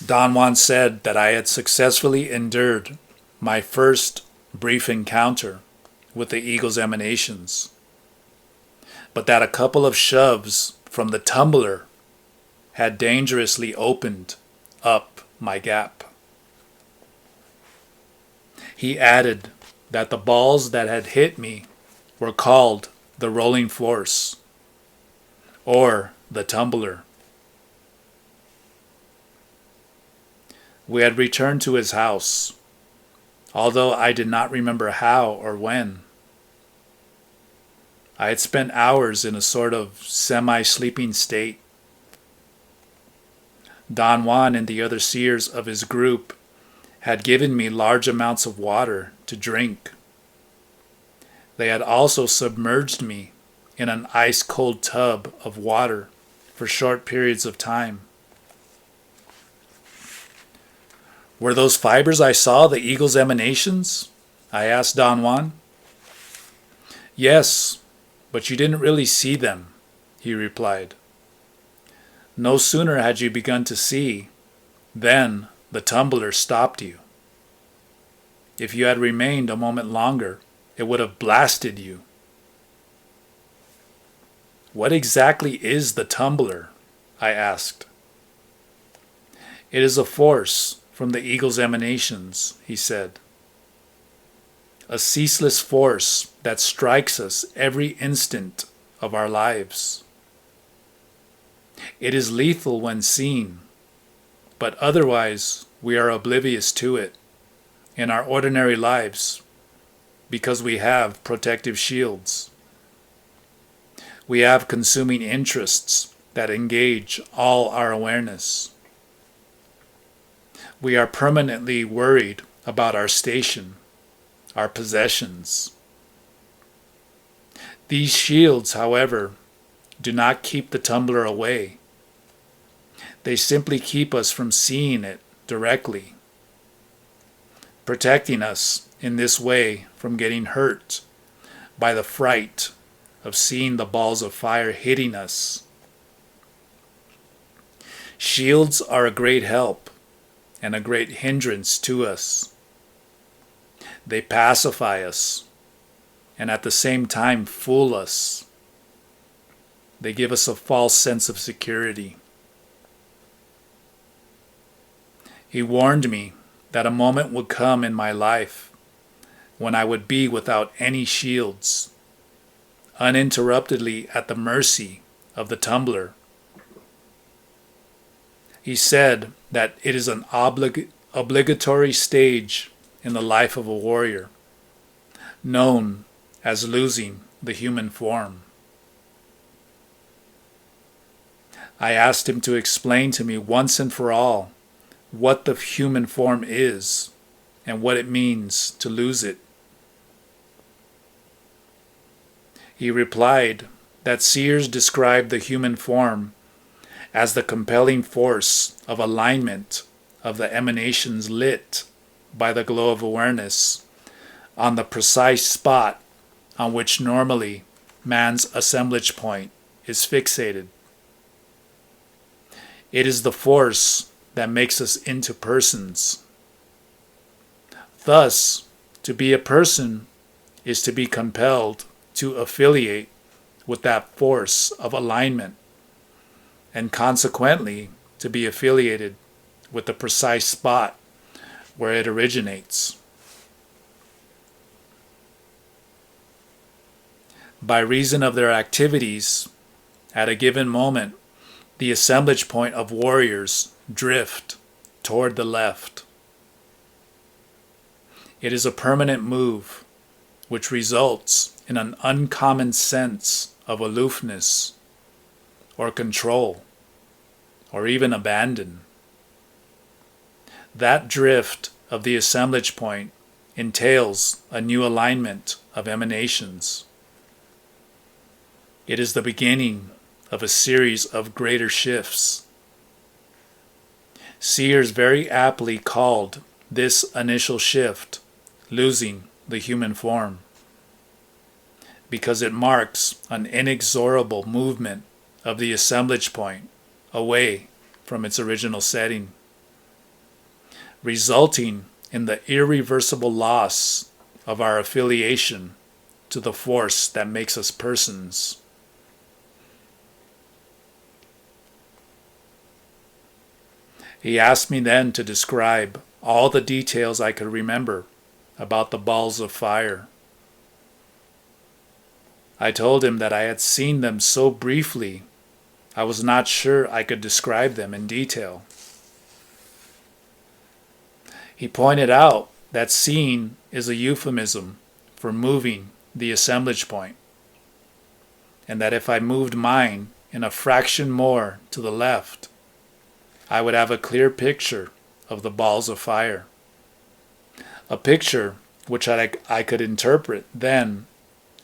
Don Juan said that I had successfully endured my first brief encounter with the eagle's emanations, but that a couple of shoves from the tumbler had dangerously opened up my gap. He added that the balls that had hit me were called the rolling force, or the tumbler. We had returned to his house, although I did not remember how or when. I had spent hours in a sort of semi-sleeping state. Don Juan and the other seers of his group had given me large amounts of water to drink. They had also submerged me in an ice-cold tub of water for short periods of time. Were those fibers I saw the eagle's emanations? I asked Don Juan. Yes, but you didn't really see them, he replied. No sooner had you begun to see, then the tumbler stopped you. If you had remained a moment longer, it would have blasted you. What exactly is the tumbler? I asked. It is a force from the eagle's emanations, he said. A ceaseless force that strikes us every instant of our lives. It is lethal when seen, but otherwise we are oblivious to it in our ordinary lives because we have protective shields. We have consuming interests that engage all our awareness. We are permanently worried about our station, our possessions. These shields, however, do not keep the tumbler away. They simply keep us from seeing it directly, protecting us in this way from getting hurt by the fright of seeing the balls of fire hitting us. Shields are a great help and a great hindrance to us. They pacify us and at the same time fool us. They give us a false sense of security. He warned me that a moment would come in my life when I would be without any shields, uninterruptedly at the mercy of the tumbler. He said that it is an obligatory stage in the life of a warrior, known as losing the human form. I asked him to explain to me once and for all what the human form is and what it means to lose it. He replied that seers describe the human form as the compelling force of alignment of the emanations lit by the glow of awareness on the precise spot on which normally man's assemblage point is fixated. It is the force that makes us into persons. Thus, to be a person is to be compelled to affiliate with that force of alignment, and consequently to be affiliated with the precise spot where it originates. By reason of their activities, at a given moment, the assemblage point of warriors drift toward the left. It is a permanent move which results in an uncommon sense of aloofness or control or even abandon. That drift of the assemblage point entails a new alignment of emanations. It is the beginning of a series of greater shifts. Seers very aptly called this initial shift losing the human form, because it marks an inexorable movement of the assemblage point away from its original setting, resulting in the irreversible loss of our affiliation to the force that makes us persons. He asked me then to describe all the details I could remember about the balls of fire. I told him that I had seen them so briefly, I was not sure I could describe them in detail. He pointed out that seeing is a euphemism for moving the assemblage point, and that if I moved mine in a fraction more to the left, I would have a clear picture of the balls of fire. A picture which I could interpret then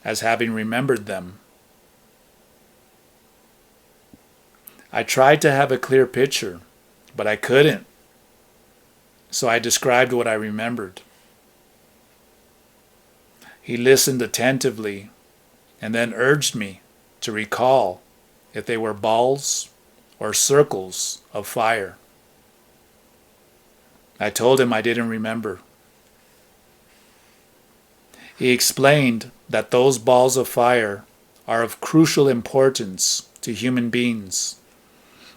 as having remembered them. I tried to have a clear picture, but I couldn't. So I described what I remembered. He listened attentively and then urged me to recall if they were balls or circles of fire. I told him I didn't remember. He explained that those balls of fire are of crucial importance to human beings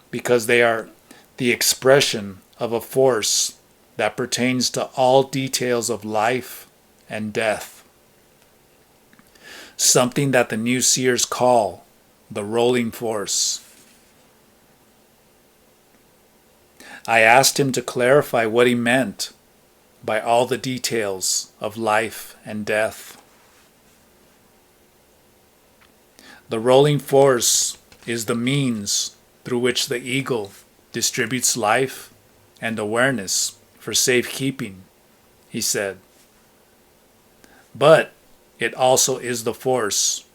because they are the expression of a force that pertains to all details of life and death. Something that the new seers call the rolling force. I asked him to clarify what he meant by all the details of life and death. The rolling force is the means through which the eagle distributes life and awareness for safekeeping, he said. But it also is the force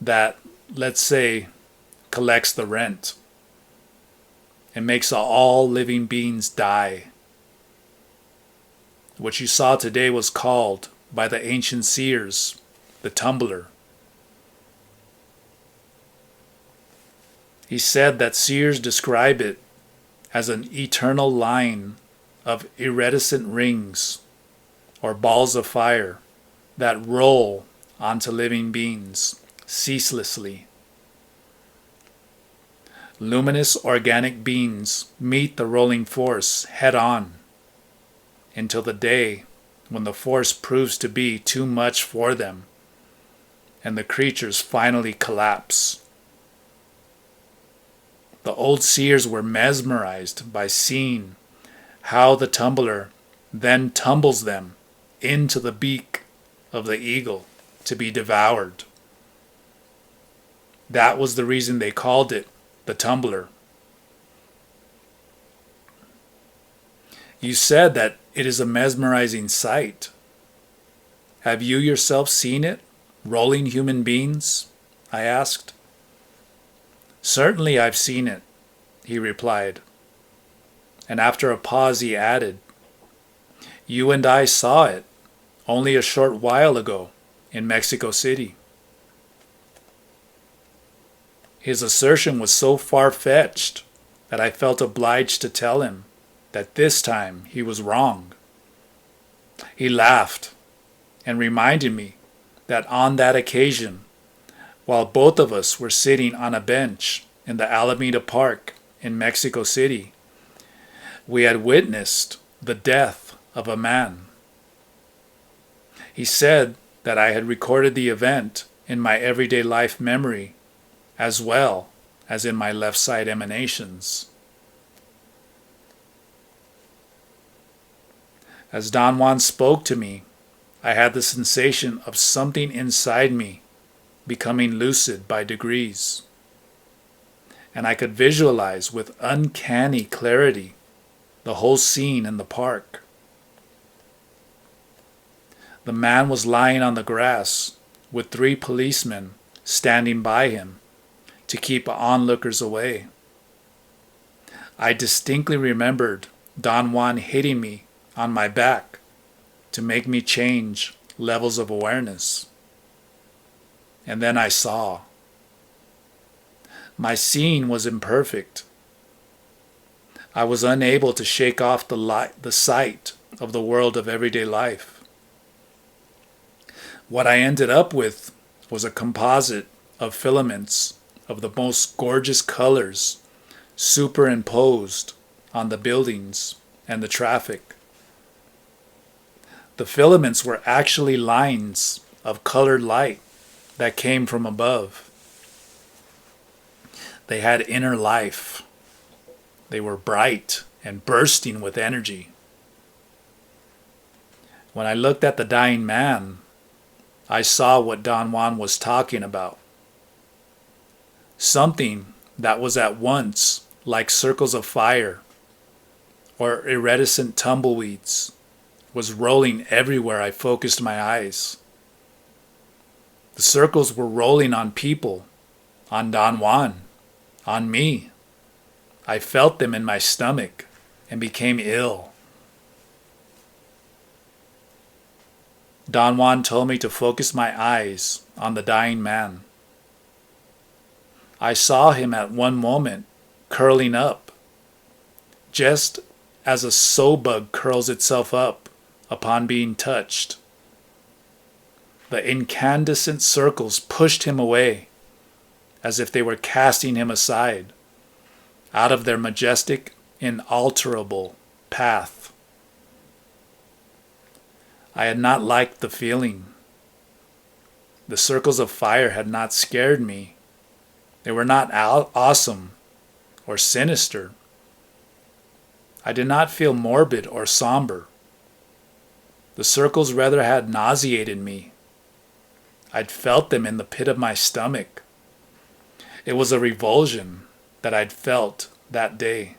that, let's say, collects the rent and makes all living beings die. What you saw today was called by the ancient seers the tumbler. He said that seers describe it as an eternal line of iridescent rings or balls of fire that roll onto living beings ceaselessly. Luminous organic beings meet the rolling force head on until the day when the force proves to be too much for them and the creatures finally collapse. The old seers were mesmerized by seeing how the tumbler then tumbles them into the beak of the eagle to be devoured. That was the reason they called it the tumbler. You said that it is a mesmerizing sight. Have you yourself seen it, rolling human beings? I asked. Certainly I've seen it, he replied. And after a pause he added, you and I saw it only a short while ago in Mexico City. His assertion was so far-fetched that I felt obliged to tell him that this time he was wrong. He laughed and reminded me that on that occasion, while both of us were sitting on a bench in the Alameda Park in Mexico City, we had witnessed the death of a man. He said that I had recorded the event in my everyday life memory as well as in my left side emanations. As Don Juan spoke to me, I had the sensation of something inside me becoming lucid by degrees, and I could visualize with uncanny clarity the whole scene in the park. The man was lying on the grass with 3 policemen standing by him to keep onlookers away. I distinctly remembered Don Juan hitting me on my back to make me change levels of awareness. And then I saw. My seeing was imperfect. I was unable to shake off the sight of the world of everyday life. What I ended up with was a composite of filaments of the most gorgeous colors superimposed on the buildings and the traffic. The filaments were actually lines of colored light that came from above. They had inner life. They were bright and bursting with energy. When I looked at the dying man, I saw what Don Juan was talking about. Something that was at once like circles of fire or iridescent tumbleweeds was rolling everywhere I focused my eyes. The circles were rolling on people, on Don Juan, on me. I felt them in my stomach and became ill. Don Juan told me to focus my eyes on the dying man. I saw him at one moment curling up, just as a sow bug curls itself up upon being touched. The incandescent circles pushed him away, as if they were casting him aside, out of their majestic, inalterable path. I had not liked the feeling. The circles of fire had not scared me. They were not awesome or sinister. I did not feel morbid or somber. The circles rather had nauseated me. I'd felt them in the pit of my stomach. It was a revulsion that I'd felt that day.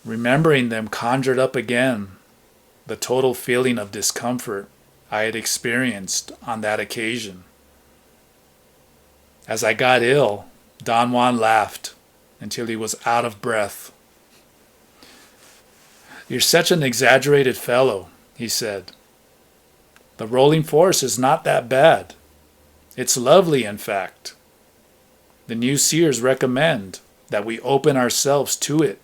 Remembering them conjured up again the total feeling of discomfort I had experienced on that occasion. As I got ill, Don Juan laughed until he was out of breath. "You're such an exaggerated fellow," he said. "The rolling force is not that bad. It's lovely, in fact. The new seers recommend that we open ourselves to it.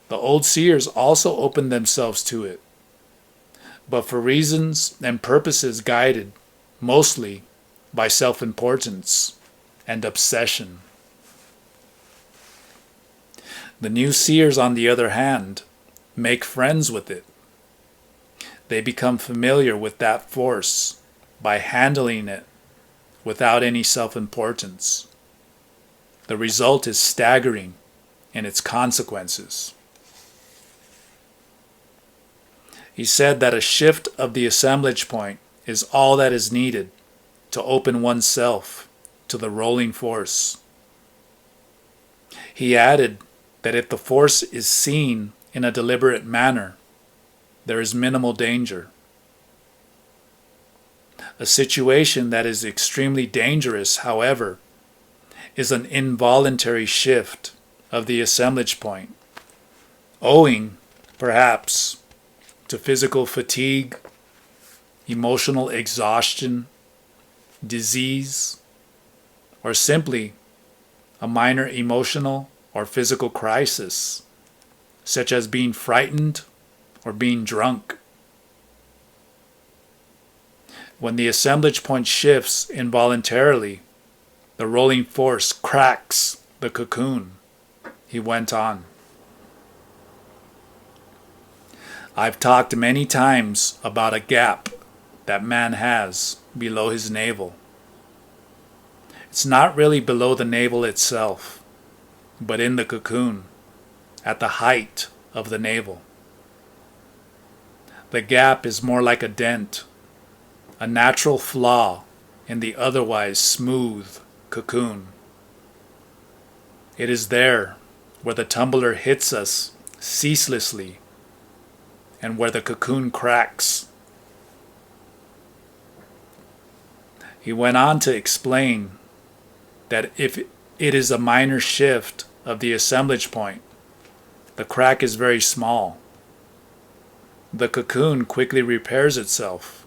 The old seers also opened themselves to it, but for reasons and purposes guided mostly by self-importance and obsession. The new seers, on the other hand, make friends with it. They become familiar with that force by handling it without any self-importance. The result is staggering in its consequences." He said that a shift of the assemblage point is all that is needed to open oneself to the rolling force. He added that if the force is seen in a deliberate manner, there is minimal danger. A situation that is extremely dangerous, however, is an involuntary shift of the assemblage point, owing, perhaps, to physical fatigue, emotional exhaustion, disease, or simply a minor emotional or physical crisis, such as being frightened or being drunk. When the assemblage point shifts involuntarily, the rolling force cracks the cocoon, he went on. I've talked many times about a gap that man has below his navel. It's not really below the navel itself, but in the cocoon, at the height of the navel. The gap is more like a dent, a natural flaw in the otherwise smooth cocoon. It is there where the tumbler hits us ceaselessly and where the cocoon cracks. He went on to explain that if it is a minor shift of the assemblage point, the crack is very small. The cocoon quickly repairs itself,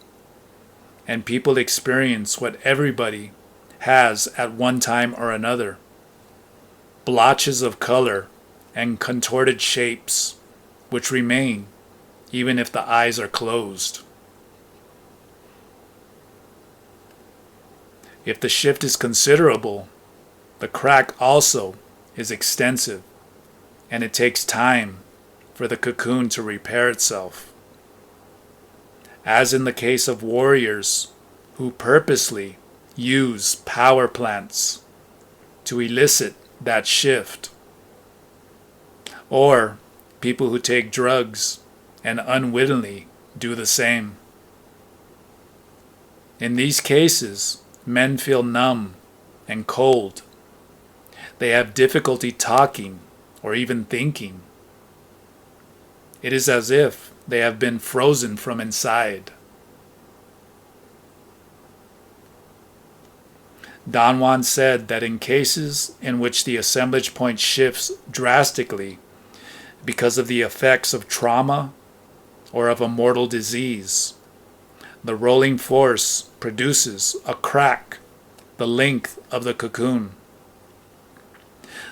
and people experience what everybody has at one time or another: blotches of color and contorted shapes which remain even if the eyes are closed. If the shift is considerable, the crack also is extensive, and it takes time for the cocoon to repair itself. As in the case of warriors who purposely use power plants to elicit that shift, or people who take drugs and unwittingly do the same. In these cases, men feel numb and cold. They have difficulty talking or even thinking. It is as if they have been frozen from inside. Don Juan said that in cases in which the assemblage point shifts drastically because of the effects of trauma or of a mortal disease, the rolling force produces a crack the length of the cocoon.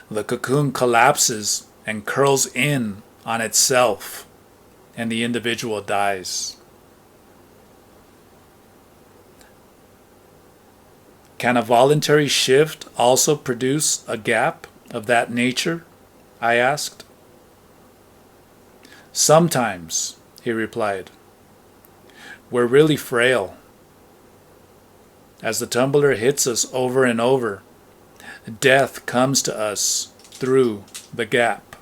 The cocoon collapses and curls in on itself, and the individual dies. Can a voluntary shift also produce a gap of that nature? I asked. Sometimes, he replied. We're really frail. As the tumbler hits us over and over, death comes to us through the gap.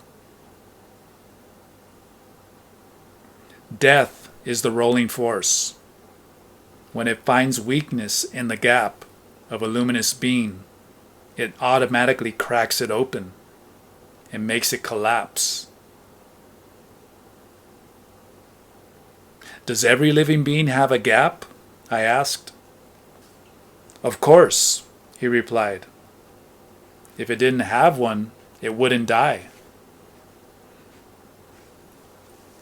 Death is the rolling force. When it finds weakness in the gap of a luminous being, it automatically cracks it open and makes it collapse. Does every living being have a gap? I asked. Of course, he replied. If it didn't have one, it wouldn't die.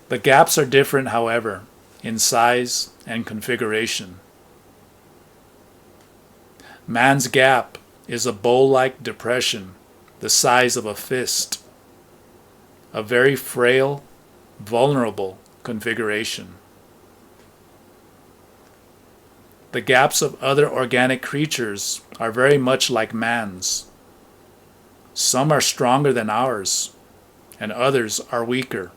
The gaps are different, however, in size and configuration. Man's gap is a bowl-like depression the size of a fist, a very frail, vulnerable configuration. The gaps of other organic creatures are very much like man's. Some are stronger than ours, and others are weaker.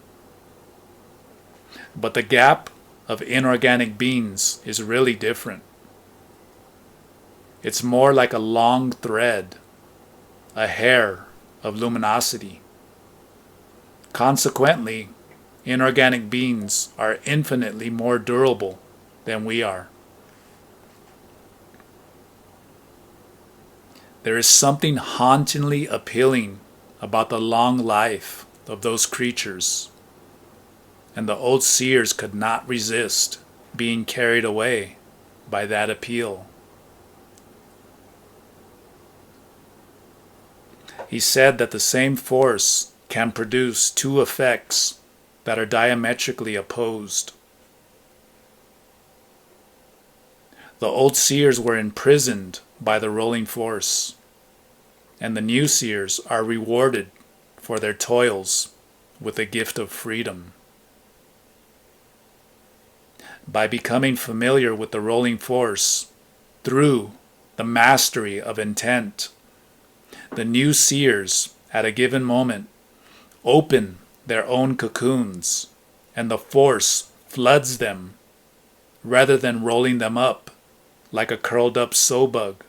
But the gap of inorganic beings is really different. It's more like a long thread, a hair of luminosity. Consequently, inorganic beings are infinitely more durable than we are. There is something hauntingly appealing about the long life of those creatures, and the old seers could not resist being carried away by that appeal. He said that the same force can produce two effects that are diametrically opposed. The old seers were imprisoned by the rolling force, and the new seers are rewarded for their toils with the gift of freedom. By becoming familiar with the rolling force through the mastery of intent, the new seers at a given moment open their own cocoons, and the force floods them rather than rolling them up like a curled up sow bug.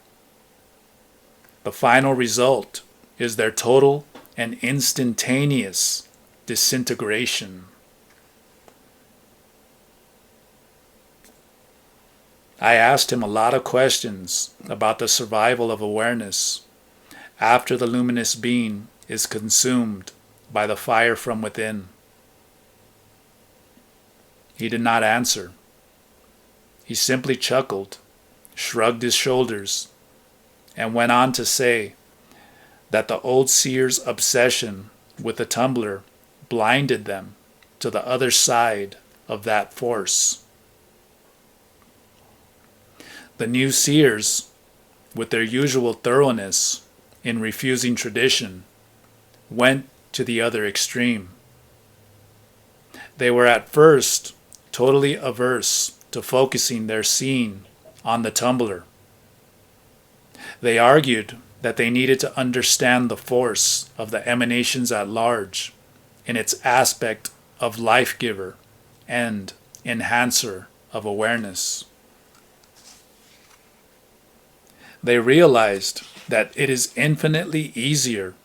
The final result is their total and instantaneous disintegration. I asked him a lot of questions about the survival of awareness after the luminous being is consumed by the fire from within. He did not answer. He simply chuckled, shrugged his shoulders, and went on to say that the old seer's obsession with the tumbler blinded them to the other side of that force. The new seers, with their usual thoroughness in refusing tradition, went to the other extreme. They were at first totally averse to focusing their seeing on the tumbler. They argued that they needed to understand the force of the emanations at large in its aspect of life giver and enhancer of awareness. They realized that it is infinitely easier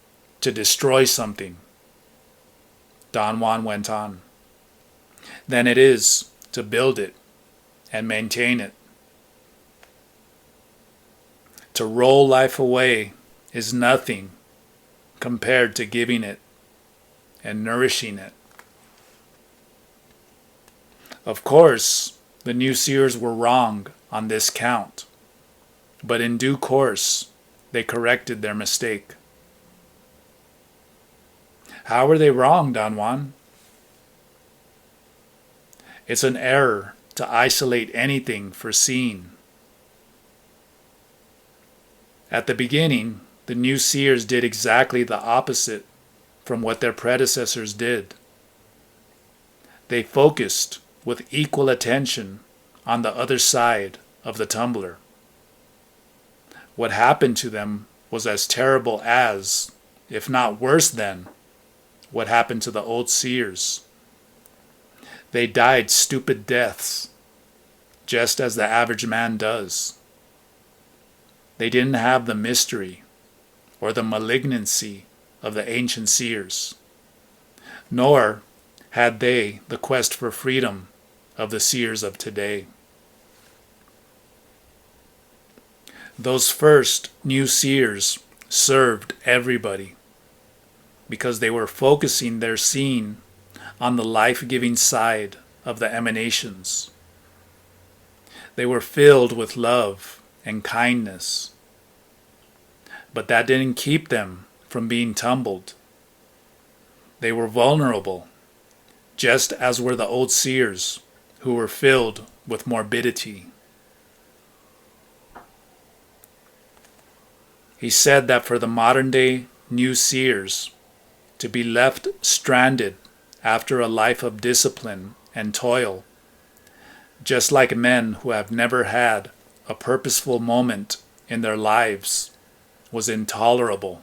to destroy something, Don Juan went on, than it is to build it and maintain it. To roll life away is nothing compared to giving it and nourishing it. Of course, the new seers were wrong on this count, but in due course, they corrected their mistake. How were they wrong, Don Juan? It's an error to isolate anything for seeing. At the beginning, the new seers did exactly the opposite from what their predecessors did. They focused with equal attention on the other side of the tumbler. What happened to them was as terrible as, if not worse than, what happened to the old seers. They died stupid deaths, just as the average man does. They didn't have the mystery or the malignancy of the ancient seers, nor had they the quest for freedom of the seers of today. Those first new seers served everybody because they were focusing their seeing on the life-giving side of the emanations. They were filled with love and kindness, but that didn't keep them from being tumbled. They were vulnerable, just as were the old seers who were filled with morbidity. He said that for the modern-day new seers to be left stranded after a life of discipline and toil, just like men who have never had a purposeful moment in their lives, was intolerable.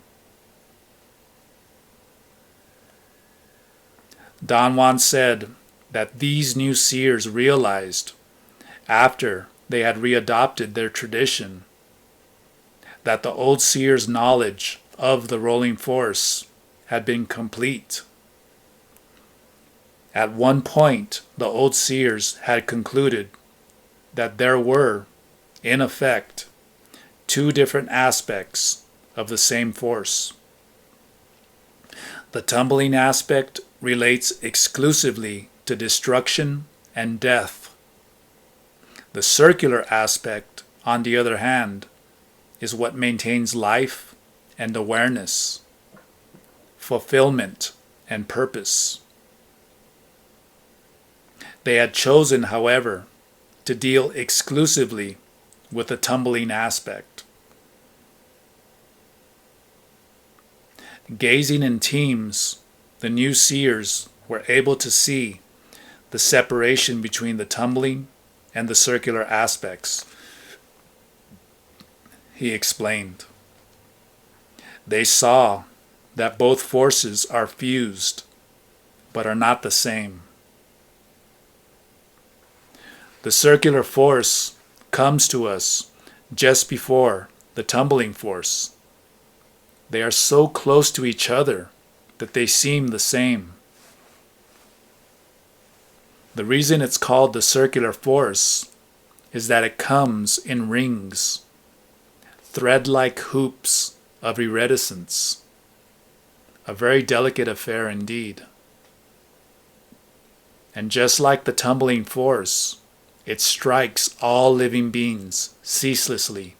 Don Juan said that these new seers realized, after they had readopted their tradition, that the old seers' knowledge of the rolling force had been complete. At one point, the old seers had concluded that there were, in effect, two different aspects of the same force. The tumbling aspect relates exclusively to destruction and death. The circular aspect, on the other hand, is what maintains life and awareness, fulfillment and purpose. They had chosen, however, to deal exclusively with the tumbling aspect. Gazing in teams, the new seers were able to see the separation between the tumbling and the circular aspects. He explained. They saw that both forces are fused, but are not the same. The circular force comes to us just before the tumbling force. They are so close to each other that they seem the same. The reason it's called the circular force is that it comes in rings, thread-like hoops of iridescence. A very delicate affair indeed. And just like the tumbling force, it strikes all living beings ceaselessly,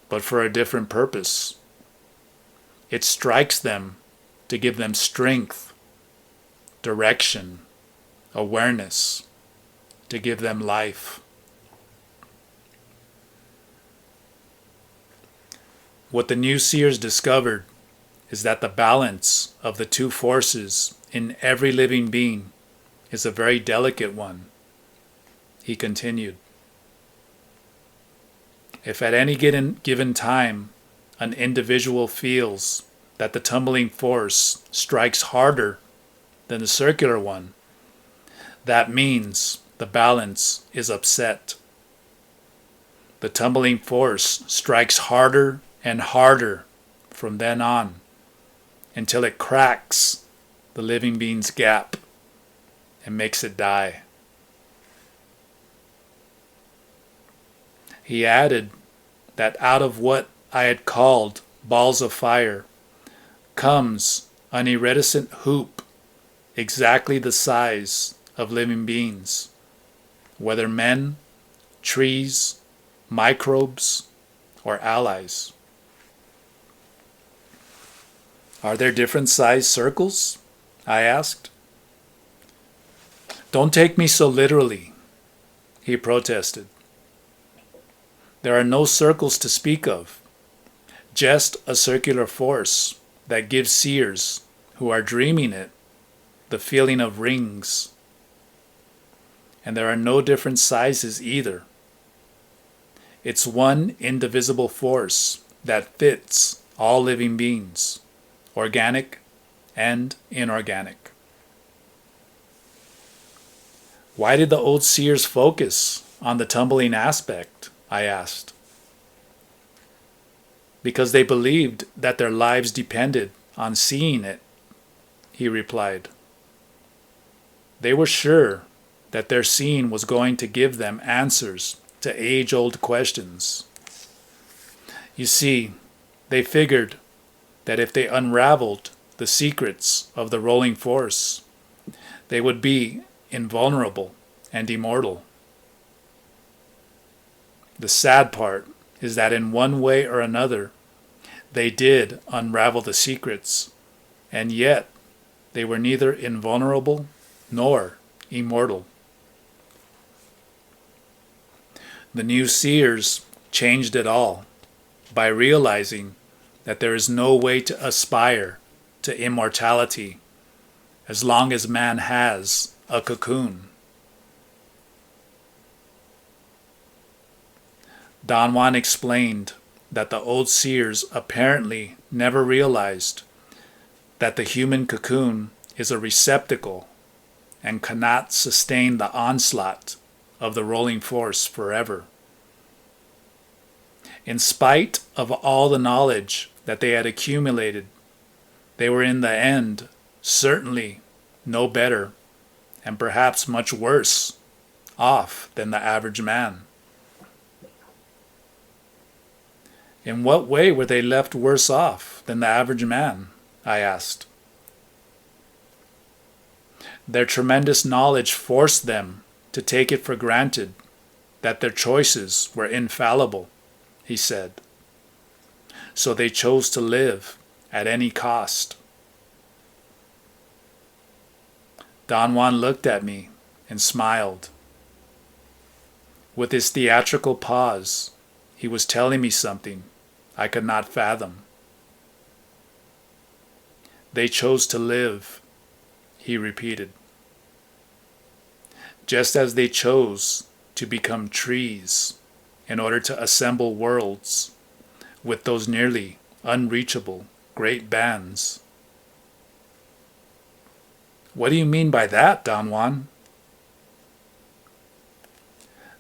but for a different purpose. It strikes them to give them strength, direction, awareness, to give them life. What the new seers discovered is that the balance of the two forces in every living being is a very delicate one. He continued, if at any given time an individual feels that the tumbling force strikes harder than the circular one, that means the balance is upset. The tumbling force strikes harder and harder from then on until it cracks the living being's gap and makes it die. He added that out of what I had called balls of fire comes an iridescent hoop exactly the size of living beings, whether men, trees, microbes, or allies. Are there different sized circles? I asked. Don't take me so literally, he protested. There are no circles to speak of, just a circular force that gives seers who are dreaming it the feeling of rings. And there are no different sizes either. It's one indivisible force that fits all living beings, organic and inorganic. Why did the old seers focus on the tumbling aspect? I asked. Because they believed that their lives depended on seeing it, he replied. They were sure that their seeing was going to give them answers to age-old questions. You see, they figured that if they unraveled the secrets of the rolling force, they would be invulnerable and immortal. The sad part is that in one way or another, they did unravel the secrets, and yet they were neither invulnerable nor immortal. The new seers changed it all by realizing that there is no way to aspire to immortality as long as man has a cocoon. Don Juan explained that the old seers apparently never realized that the human cocoon is a receptacle and cannot sustain the onslaught of the rolling force forever. In spite of all the knowledge that they had accumulated, they were in the end certainly no better and perhaps much worse off than the average man. In what way were they left worse off than the average man? I asked. Their tremendous knowledge forced them to take it for granted that their choices were infallible, he said. So they chose to live at any cost. Don Juan looked at me and smiled. With his theatrical pause, he was telling me something I could not fathom. They chose to live, he repeated. Just as they chose to become trees in order to assemble worlds with those nearly unreachable great bands. What do you mean by that, Don Juan?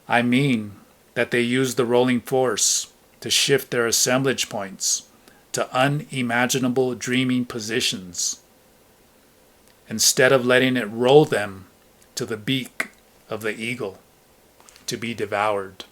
I mean that they used the rolling force to shift their assemblage points to unimaginable dreaming positions, instead of letting it roll them to the beak of the eagle to be devoured.